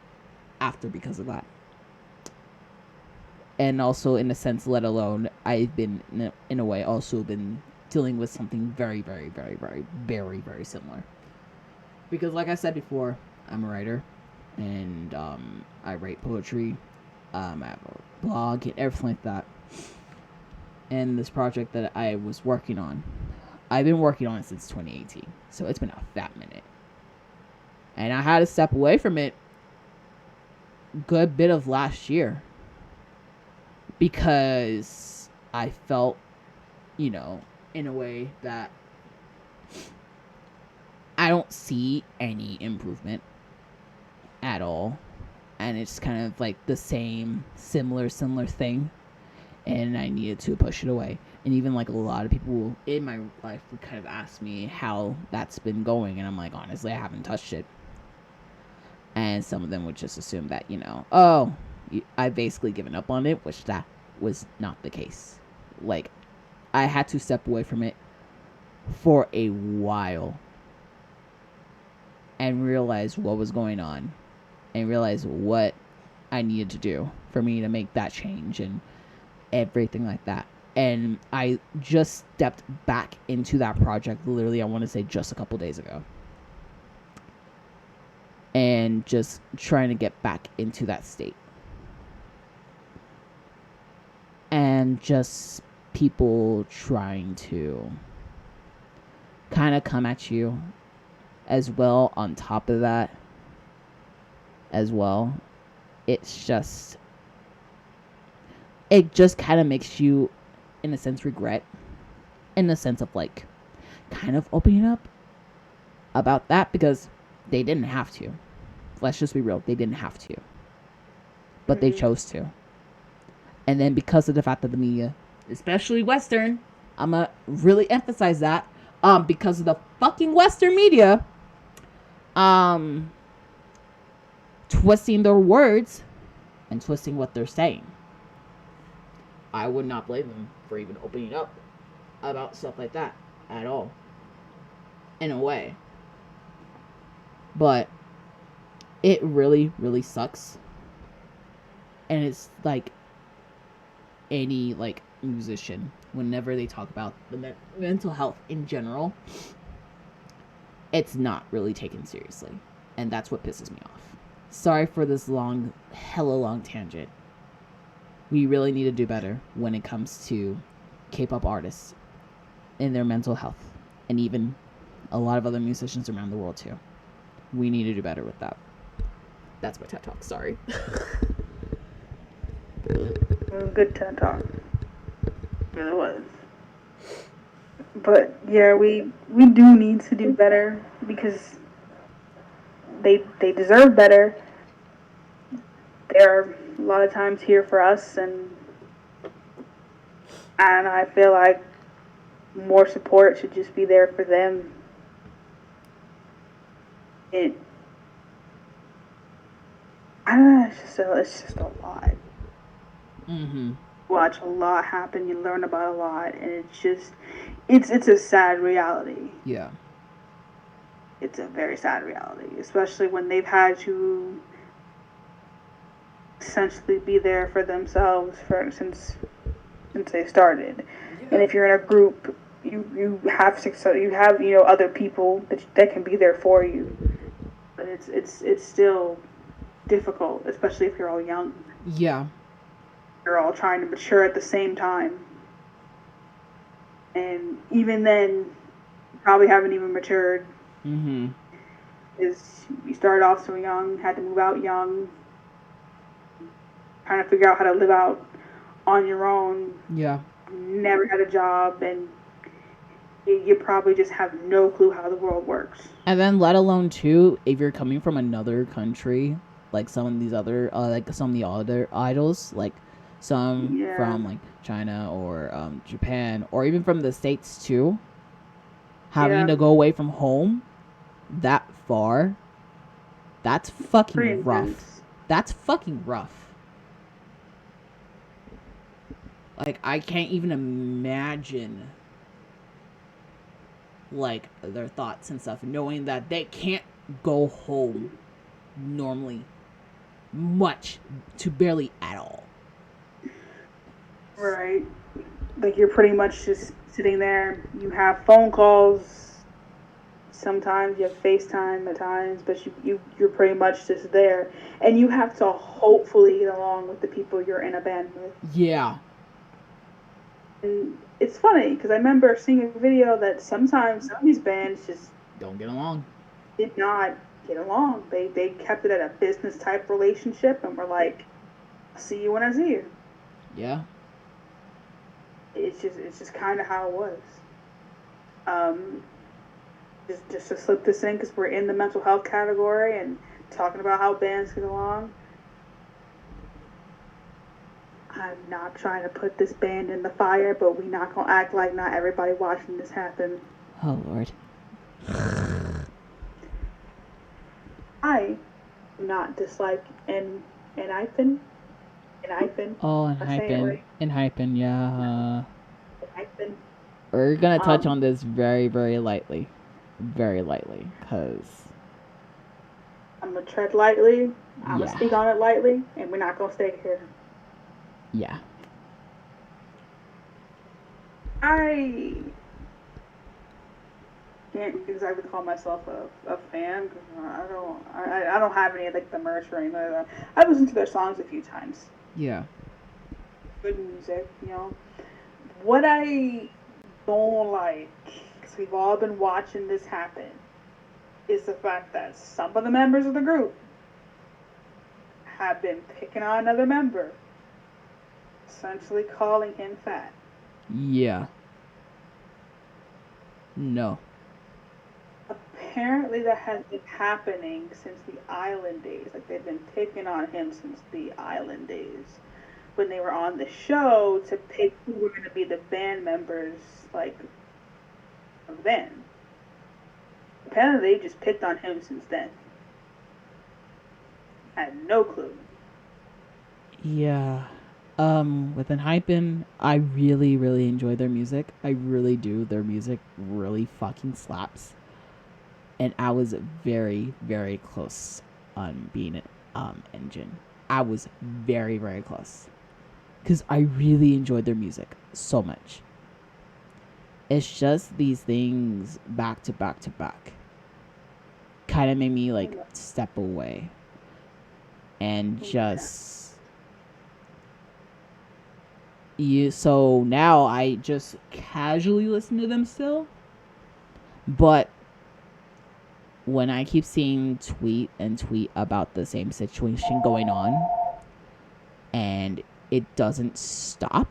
after, because of that. And also, in a sense, let alone, I've been in a way also been dealing with something very, very, very, very, very, very similar. Because, like I said before, I'm a writer, and I write poetry. I have a blog and everything like that. And this project that I was working on, I've been working on it since 2018, so it's been a fat minute. And I had to step away from it a good bit of last year because I felt, in a way that I don't see any improvement at all. And it's kind of like the same, similar thing. And I needed to push it away. And even, like, a lot of people in my life would kind of ask me how that's been going. And I'm like, honestly, I haven't touched it. And some of them would just assume that, oh, I've basically given up on it, which that was not the case. Like, I had to step away from it for a while and realize what was going on and realize what I needed to do for me to make that change and everything like that. And I just stepped back into that project, literally, I want to say just a couple days ago. And just trying to get back into that state. And just people trying to kind of come at you as well on top of that as well. It's just, it just kind of makes you, in a sense, regret, in the sense of like kind of opening up about that, because they didn't have to. Let's just be real, they didn't have to, but they chose to. And then because of the fact that the media, especially Western, I'm gonna really emphasize that, because of the fucking Western media, twisting their words and twisting what they're saying, I would not blame them for even opening up about stuff like that at all, in a way. But it really, really sucks. And it's like any like musician, whenever they talk about the mental health in general, it's not really taken seriously. And that's what pisses me off. Sorry for this hella long tangent. We really need to do better when it comes to K-pop artists in their mental health, and even a lot of other musicians around the world too. We need to do better with that. That's my TED Talk. Sorry. It was a good TED Talk. It really was. But yeah, we do need to do better, because they deserve better. They're a lot of times here for us, and I feel like more support should just be there for them. I don't know, it's just a lot. Watch a lot happen, you learn about a lot, and it's a sad reality. Yeah. It's a very sad reality, especially when they've had to essentially be there for themselves since they started. Yeah. And if you're in a group, you have success, you have other people that can be there for you, but it's still difficult, especially if you're all young. Yeah. You're all trying to mature at the same time. And even then, you probably haven't even matured. Is you started off so young, had to move out young, trying to figure out how to live out on your own. Yeah. Never had a job, and you probably just have no clue how the world works. And then let alone too, if you're coming from another country, like some of these other, some of the other idols, like some from like China or Japan, or even from the States too, having to go away from home that far, that's fucking rough. That's fucking rough. Like, I can't even imagine like their thoughts and stuff, knowing that they can't go home normally much to barely at all. Right. Like, you're pretty much just sitting there. You have phone calls. Sometimes you have FaceTime at times, but you're pretty much just there. And you have to hopefully get along with the people you're in a band with. Yeah. And it's funny, because I remember seeing a video that sometimes some of these bands just don't get along. Did not get along. They kept it at a business type relationship, and were like, I'll see you when I see you. Yeah. It's just kind of how it was. Just to slip this in, because we're in the mental health category and talking about how bands get along. I'm not trying to put this band in the fire, but we not gonna act like not everybody watching this happen. Oh Lord. I do not dislike Enhypen. Oh, Enhypen, yeah. Enhypen. We're gonna touch on this very, very lightly. Very lightly, because I'm gonna tread lightly. I'm gonna speak on it lightly, and we're not gonna stay here. Yeah. I can't exactly call myself a fan, because I don't have any like the merch or anything like that. I've listened to their songs a few times. Yeah. Good music, What I don't like, because we've all been watching this happen, is the fact that some of the members of the group have been picking on another member, essentially calling him fat. Yeah. No. Apparently, that has been happening since the island days. Like, they've been picking on him since the island days. When they were on the show to pick who were going to be the band members, like, of then. Apparently, they just picked on him since then. I had no clue. Yeah. With Enhypen, I really, really enjoy their music. I really do. Their music really fucking slaps. And I was very, very close on being an engine. I was very, very close. Because I really enjoyed their music so much. It's just these things back to back to back kind of made me like step away and just so now I just casually listen to them still, but when I keep seeing tweet about the same situation going on and it doesn't stop,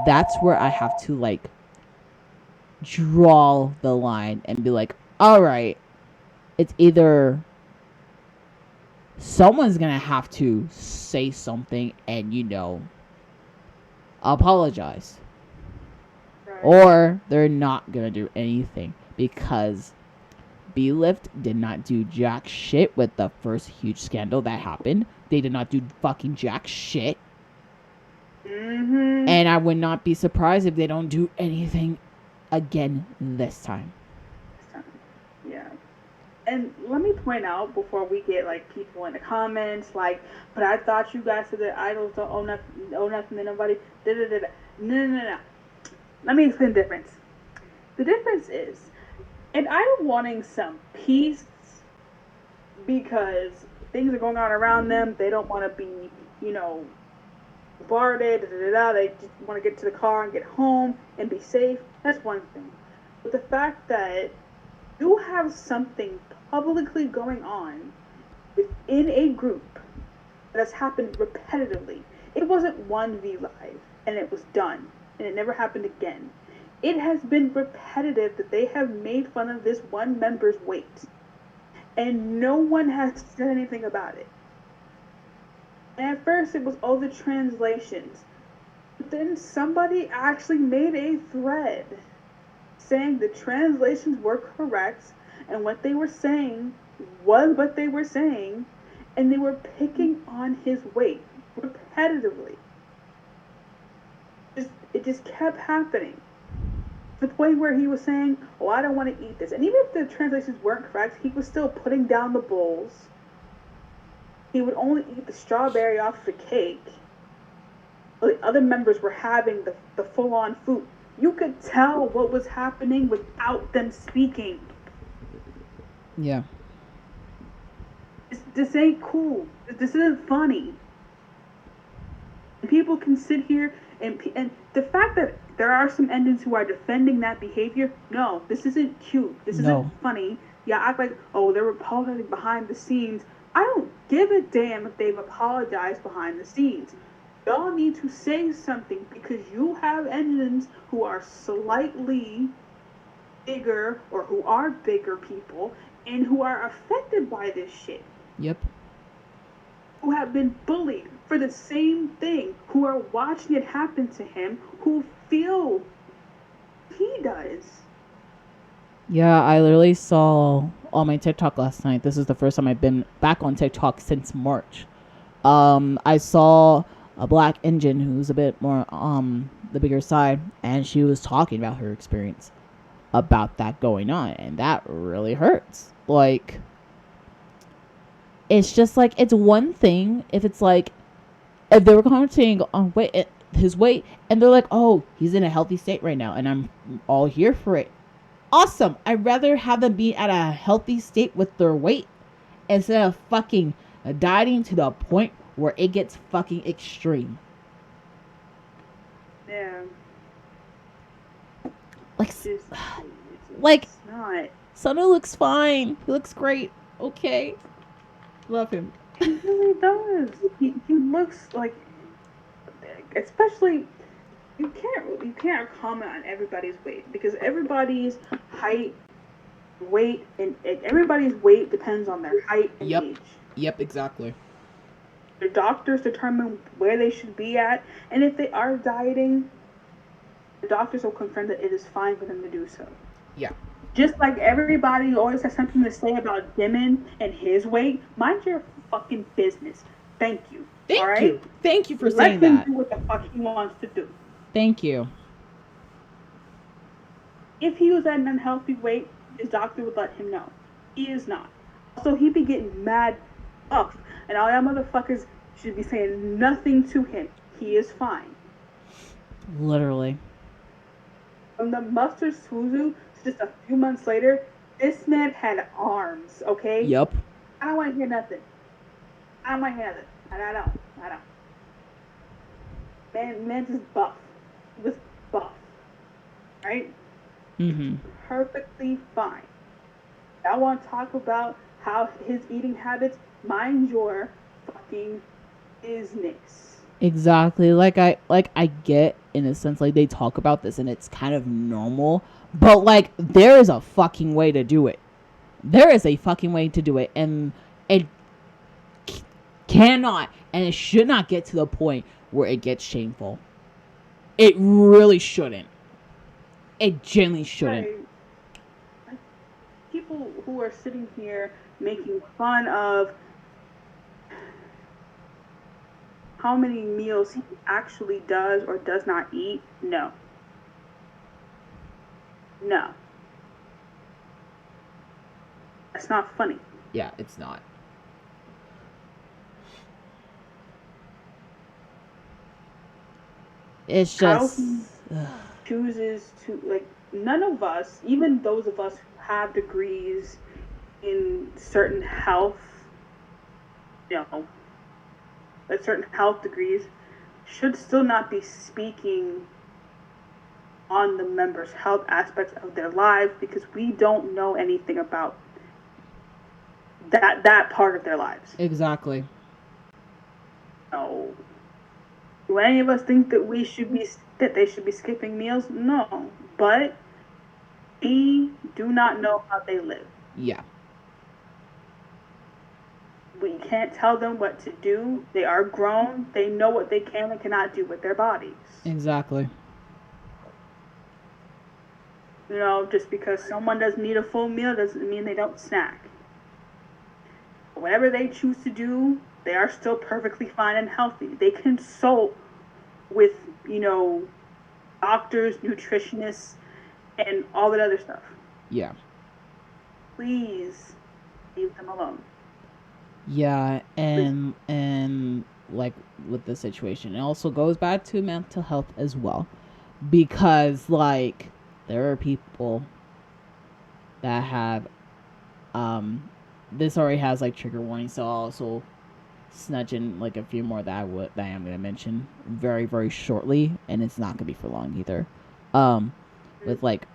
that's where I have to like draw the line and be like, all right, it's either someone's gonna have to say something and, you know, apologize. Right. Or they're not gonna do anything because B-Lift did not do jack shit with the first huge scandal that happened. They did not do fucking jack shit. Mm-hmm. And I would not be surprised if they don't do anything again this time. Yeah. And let me point out before we get like people in the comments like, but I thought you guys said that idols don't owe nothing to nobody. No. Let me explain the difference. The difference is an idol wanting some peace because things are going on around them. They don't want to be, you know, bombarded. They just want to get to the car and get home and be safe. That's one thing. But the fact that you have something publicly going on within a group that has happened repetitively. It wasn't one V Live and it was done and it never happened again. It has been repetitive that they have made fun of this one member's weight and no one has said anything about it. And at first it was all the translations. But then somebody actually made a thread saying the translations were correct and what they were saying was what they were saying, and they were picking on his weight repetitively. It just kept happening. To the point where he was saying, oh, I don't want to eat this. And even if the translations weren't correct, he was still putting down the bowls. He would only eat the strawberry off the cake. The other members were having the full-on food. You could tell what was happening without them speaking. Yeah. This ain't cool. This isn't funny. And people can sit here and the fact that there are some endings who are defending that behavior, no, this isn't cute. This isn't funny. Yeah, act like, oh, they're apologizing behind the scenes. I don't give a damn if they've apologized behind the scenes. Y'all need to say something because you have engines who are slightly bigger or who are bigger people and who are affected by this shit. Yep. Who have been bullied for the same thing, who are watching it happen to him, who feel he does. Yeah, I literally saw on my TikTok last night. This is the first time I've been back on TikTok since March. I saw a black engine who's a bit more the bigger side, and she was talking about her experience about that going on, and that really hurts. Like, it's just like, it's one thing if it's like, if they were commenting on his weight, and they're like, oh, he's in a healthy state right now, and I'm all here for it. Awesome. I'd rather have them be at a healthy state with their weight instead of fucking dieting to the point where it gets fucking extreme. Yeah. Like, it's like not. Sonu looks fine. He looks great. Okay. Love him. He really does. He looks like, especially, you can't comment on everybody's weight because everybody's height, weight, and everybody's weight depends on their height and age. Yep, exactly. The doctors determine where they should be at, and if they are dieting, the doctors will confirm that it is fine for them to do so. Yeah. Just like everybody always has something to say about Dimon and his weight, mind your fucking business. Thank you. Thank you for Let saying him that. do what the fuck he wants to do. Thank you. If he was at an unhealthy weight, his doctor would let him know. He is not. So he be getting mad buff, and all y'all motherfuckers should be saying nothing to him. He is fine. Literally. From the mustard Suzu to just a few months later, this man had arms, okay? Yep. I don't want to hear nothing. I don't. Man just buff. He was buff. Right? Mm-hmm. Perfectly fine. I want to talk about how his eating habits, mind your fucking business. Exactly. Like I get in a sense like they talk about this and it's kind of normal, but like there is a fucking way to do it. There is a fucking way to do it, and it cannot and it should not get to the point where it gets shameful. It really shouldn't. It genuinely shouldn't. Right. People who are sitting here making fun of how many meals he actually does or does not eat, no. That's not funny. Yeah, it's not. It's just how he chooses to, like, none of us, even those of us who have degrees in certain health, like certain health degrees, should still not be speaking on the members' health aspects of their lives because we don't know anything about that part of their lives. Exactly. No. Do any of us think that they should be skipping meals? No. But we do not know how they live. Yeah. We can't tell them what to do. They are grown. They know what they can and cannot do with their bodies. Exactly. Just because someone doesn't eat a full meal doesn't mean they don't snack. Whatever they choose to do, they are still perfectly fine and healthy. They consult with, doctors, nutritionists, and all that other stuff. Yeah. Please leave them alone. Yeah, and like with the situation, it also goes back to mental health as well, because like there are people that have this already has like trigger warning, so I'll also snudge in like a few more that I am going to mention very, very shortly, and it's not going to be for long either. With like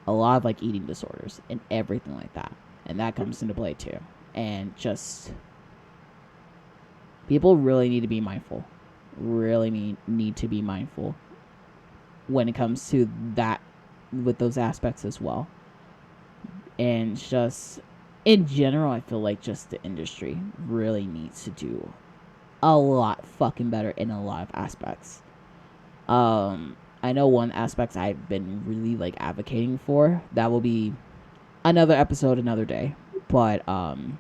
a lot of like eating disorders and everything like that, and that comes into play too. And just people really need to be mindful. Really need to be mindful when it comes to that with those aspects as well. And just in general, I feel like just the industry really needs to do a lot fucking better in a lot of aspects. I know one aspect I've been really like advocating for. That will be another episode, another day. But I'm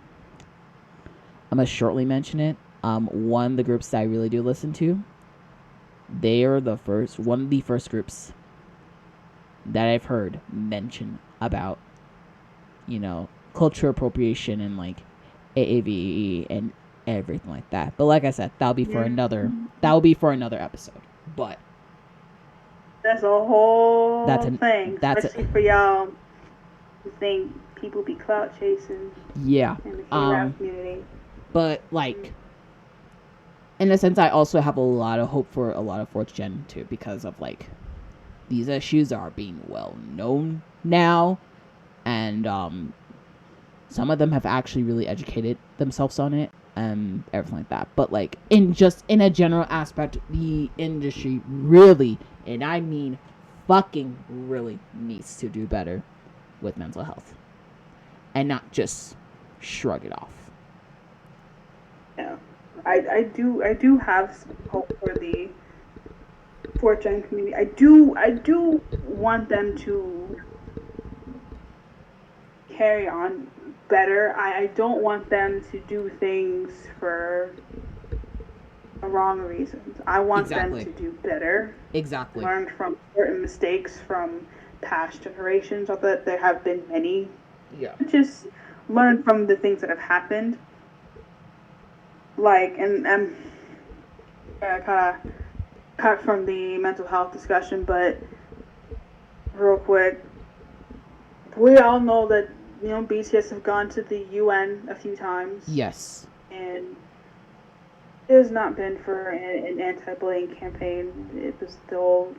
gonna shortly mention it. One of the groups that I really do listen to, they are one of the first groups that I've heard mention about, cultural appropriation and like AAVE and everything like that. But like I said, that'll be for another episode. But that's a whole thing. Especially for y'all who think people be clout chasing. Yeah. In the K-rap community. But like, in a sense, I also have a lot of hope for a lot of 4th gen too, because of like these issues are being well known now, and some of them have actually really educated themselves on it and everything like that. But like in a general aspect, the industry really, and I mean fucking really, needs to do better with mental health and not just shrug it off. Yeah, I do have some hope for the fourth gen community. I do want them to carry on better. I don't want them to do things for the wrong reasons. I want Exactly. them to do better. Exactly. Learn from certain mistakes from past generations. Although there have been many. Yeah. Just learn from the things that have happened. Like, and kind of cut from the mental health discussion, but real quick, we all know that BTS have gone to the UN a few times. Yes. And it has not been for an anti-bullying campaign. It was still,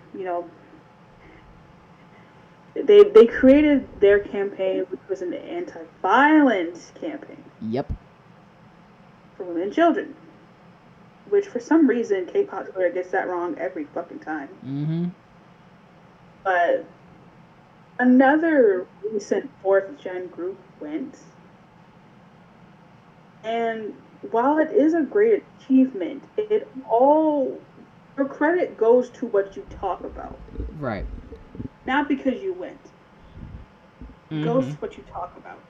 they created their campaign, which was an anti-violence campaign. Yep. For women and children. Which, for some reason, K-pop Twitter gets that wrong every fucking time. Mm-hmm. But another recent fourth-gen group went. And while it is a great achievement, your credit goes to what you talk about. Right. Not because you went. It goes to what you talk about.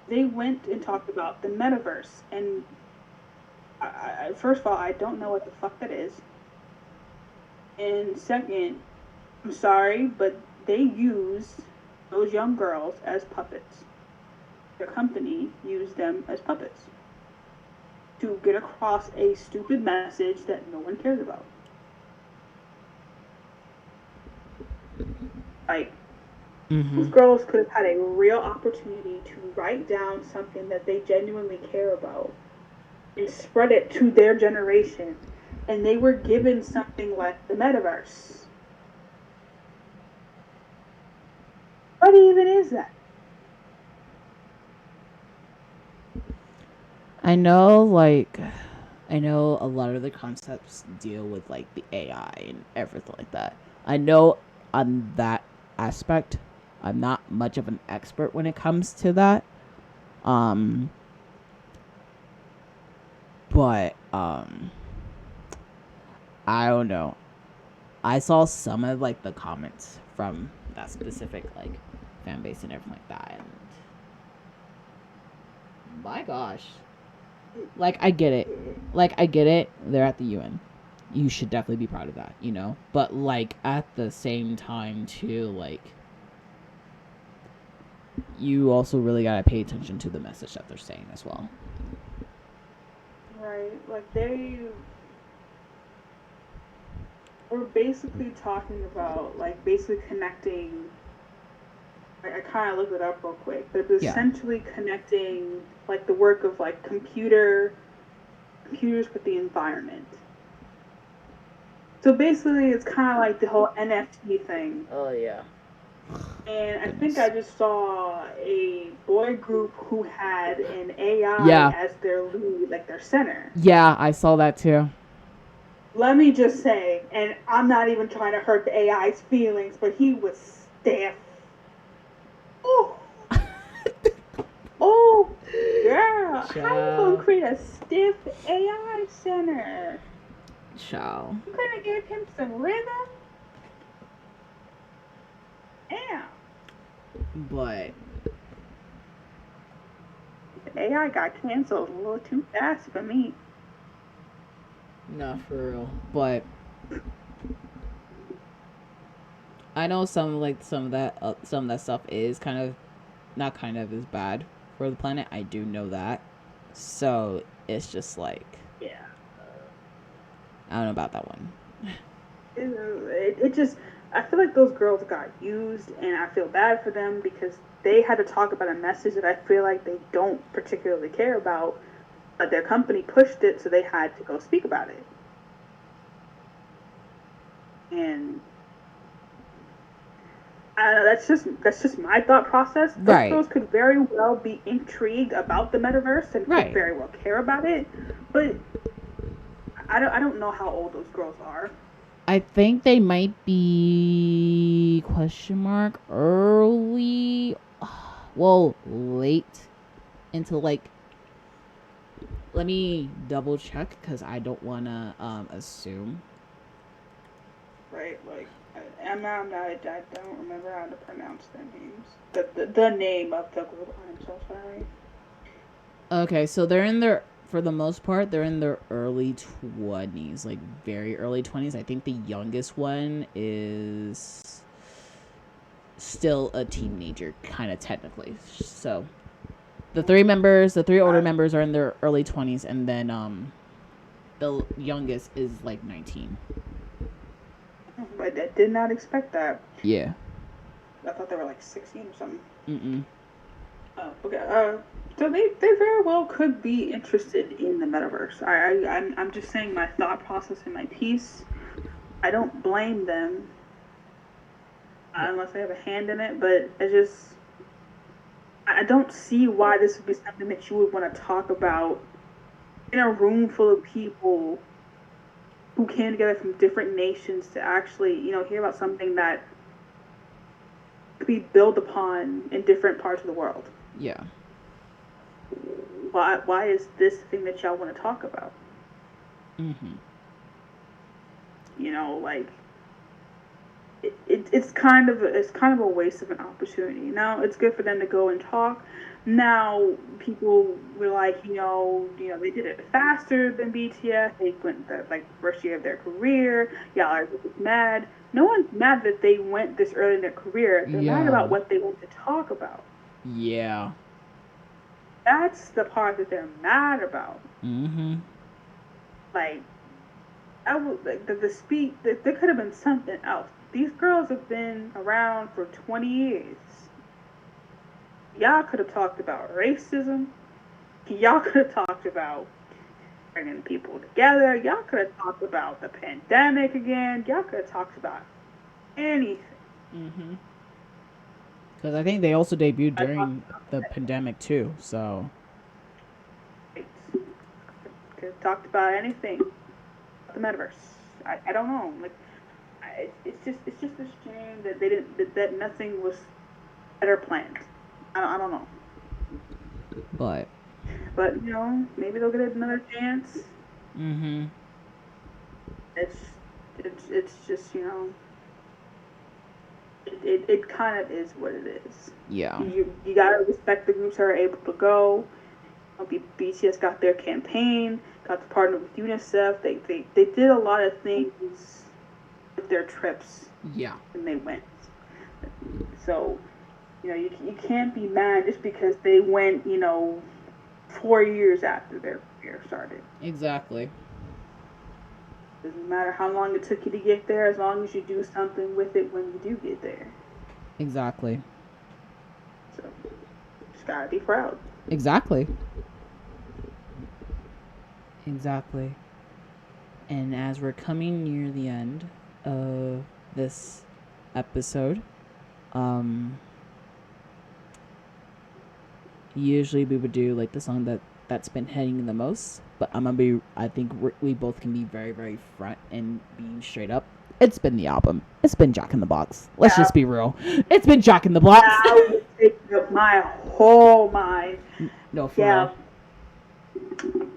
They went and talked about the metaverse, and first of all, I don't know what the fuck that is. And second, I'm sorry, but they use those young girls as puppets. Their company used them as puppets to get across a stupid message that no one cares about. Like, those girls could have had a real opportunity to write down something that they genuinely care about and spread it to their generation, and they were given something like the metaverse. What even is that? I know a lot of the concepts deal with like the AI and everything like that. I know on that aspect, I'm not much of an expert when it comes to that. But I don't know. I saw some of like the comments from that specific like fan base and everything like that, and my gosh, like I get it, They're at the UN. You should definitely be proud of that, But like at the same time too, like you also really gotta pay attention to the message that they're saying as well. Right, like they were basically talking about, like, basically connecting. I kind of looked it up real quick, but it was essentially connecting, like, the work of like computers with the environment. So basically, it's kind of like the whole NFT thing. Oh yeah. And I think I just saw a boy group who had an AI as their lead, like their center. Yeah, I saw that too. Let me just say, and I'm not even trying to hurt the AI's feelings, but he was stiff. Oh, oh, girl, how you gonna create a stiff AI center? Child. You couldn't give him some rhythm? Damn. But the AI got canceled a little too fast for me. Not for real. But I know some of that stuff is kind of not kind of is bad for the planet. I do know that. So it's just like, yeah, I don't know about that one. It just, I feel like those girls got used, and I feel bad for them because they had to talk about a message that I feel like they don't particularly care about, but their company pushed it, so they had to go speak about it. And That's just my thought process. Those Right. girls could very well be intrigued about the metaverse and could Right. very well care about it, but I don't know how old those girls are. I think they might be question mark early, well, late into like. Let me double check because I don't want to assume. Right, like I don't remember how to pronounce their names. The name of the group. I'm so sorry. Okay, so they're in their, for the most part, they're in their early 20s, like very early 20s. I think the youngest one is still a teenager, kind of technically. So the three older members are in their early 20s, and then the youngest is like 19. I did not expect that. Yeah. I thought they were like 16 or something. Mm-mm. Okay. So they very well could be interested in the metaverse. I'm just saying my thought process and my piece. I don't blame them unless they have a hand in it, but I don't see why this would be something that you would want to talk about in a room full of people who came together from different nations to actually, hear about something that could be built upon in different parts of the world. Yeah. Why is this the thing that y'all want to talk about? Mm-hmm. Like it's kind of a waste of an opportunity. Now it's good for them to go and talk. Now people were like, they did it faster than BTS. They went the first year of their career. Y'all are mad. No one's mad that they went this early in their career. They're mad about what they want to talk about. Yeah. That's the part that they're mad about. Mm-hmm. Like, there could have been something else. These girls have been around for 20 years. Y'all could have talked about racism. Y'all could have talked about bringing people together. Y'all could have talked about the pandemic again. Y'all could have talked about anything. Mm-hmm. Because I think they also debuted during the pandemic too, so. Could have talked about anything. The metaverse. I don't know. It's just a shame that they didn't that nothing was better planned. I don't know. But maybe they'll get another chance. Mm-hmm. It's just it kind of is what it is. Yeah. You gotta respect the groups that are able to go. BTS got their campaign, got to partner with UNICEF. They did a lot of things with their trips. Yeah. When they went. So, you can't be mad just because they went, 4 years after their career started. Exactly. Doesn't matter how long it took you to get there, as long as you do something with it when you do get there. Exactly. So, just gotta be proud. Exactly. Exactly. And as we're coming near the end of this episode, usually we would do like the song that's been hitting the most, but I think we both can be very, very front and being straight up. It's been the album. It's been Jack in the Box. Let's just be real. It's been Jack in the Box. That would take up my whole mind. No, for real.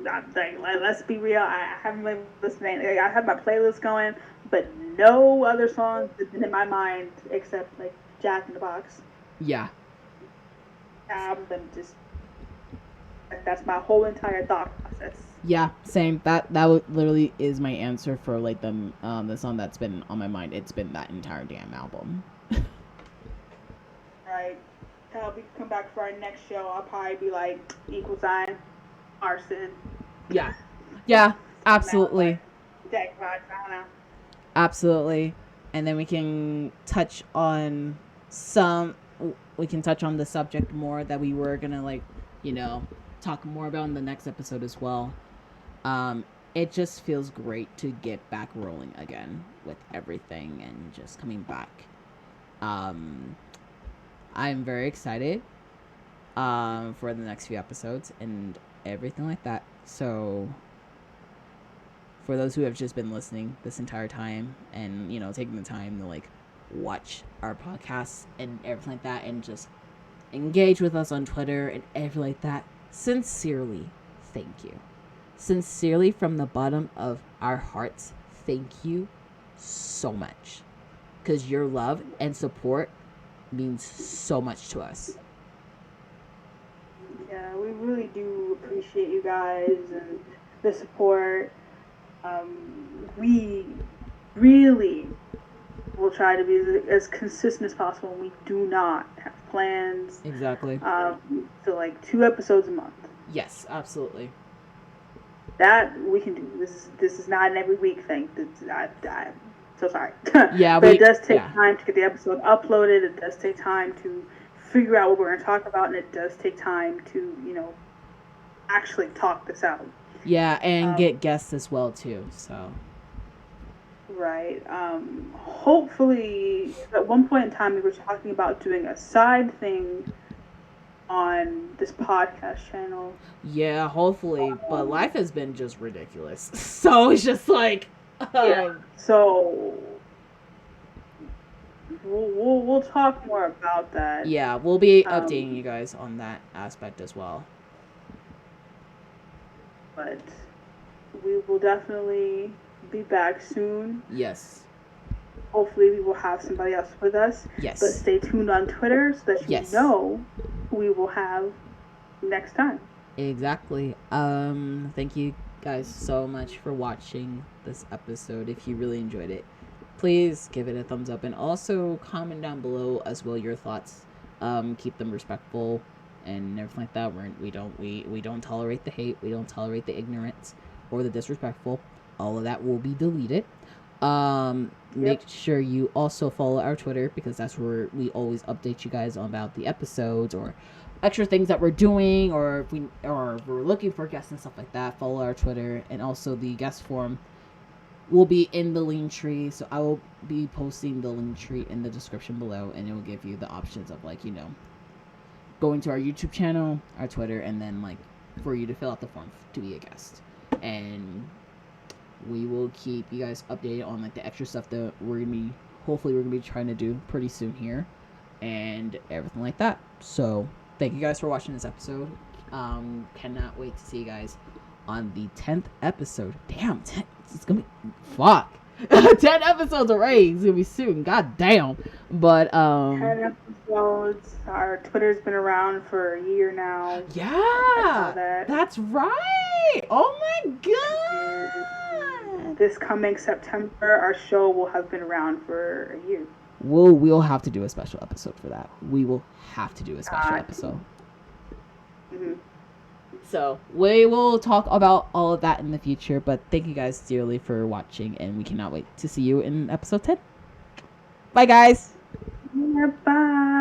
Let's be real. I haven't been listening. I have my playlist going, but no other songs have been in my mind except like Jack in the Box. Yeah. Album that's my whole entire thought process. Yeah, same. That literally is my answer for like the song that's been on my mind. It's been that entire damn album. Right. We come back for our next show. I'll probably be like =, arson. Yeah. Yeah. Absolutely. Deck vibes. I don't know. Absolutely. And then we can touch on the subject more that we were gonna talk more about in the next episode as well. It just feels great to get back rolling again with everything and just coming back I'm very excited for the next few episodes and everything like that. So for those who have just been listening this entire time and, taking the time to like watch our podcasts and everything like that and just engage with us on Twitter and everything like that, sincerely, thank you. Sincerely, from the bottom of our hearts, thank you so much. Because your love and support means so much to us. Yeah, we really do appreciate you guys and the support. We really will try to be as consistent as possible. We do not have plans. Exactly. So like 2 episodes a month. Yes, absolutely. That we can do. This is not an every week thing. I'm so sorry. Yeah, but it does take time to get the episode uploaded. It does take time to figure out what we're going to talk about, and it does take time to actually talk this out. Yeah, and get guests as well too. So. Right. Hopefully, at one point in time, we were talking about doing a side thing on this podcast channel. Yeah, hopefully. But life has been just ridiculous. So it's just like... yeah. So we'll talk more about that. Yeah, we'll be updating you guys on that aspect as well. But we will definitely be back soon. Yes. Hopefully we will have somebody else with us. Yes. But stay tuned on Twitter so that you know who we will have next time. Exactly. Thank you guys so much for watching this episode. If you really enjoyed it, please give it a thumbs up and also comment down below as well your thoughts. Keep them respectful and everything like that. We don't tolerate the hate. We don't tolerate the ignorance or the disrespectful. All of that will be deleted. Make sure you also follow our Twitter because that's where we always update you guys on about the episodes or extra things that we're doing, or if we're looking for guests and stuff like that. Follow our Twitter, and also the guest form will be in the link tree. So I will be posting the link tree in the description below, and it will give you the options of going to our YouTube channel, our Twitter, and then for you to fill out the form to be a guest. And we will keep you guys updated on the extra stuff that we're gonna be trying to do pretty soon here, and everything like that. So thank you guys for watching this episode. Cannot wait to see you guys on the 10th episode. Damn, 10, it's gonna be 10 episodes already. It's gonna be soon. God damn. But 10 episodes. Our Twitter's been around for a year now. Yeah, that's right. Oh my god. This coming September, our show will have been around for a year. We'll have to do a special episode for that. We will have to do a special episode. Mm-hmm. So we will talk about all of that in the future. But thank you guys dearly for watching, and we cannot wait to see you in episode 10. Bye, guys. Bye.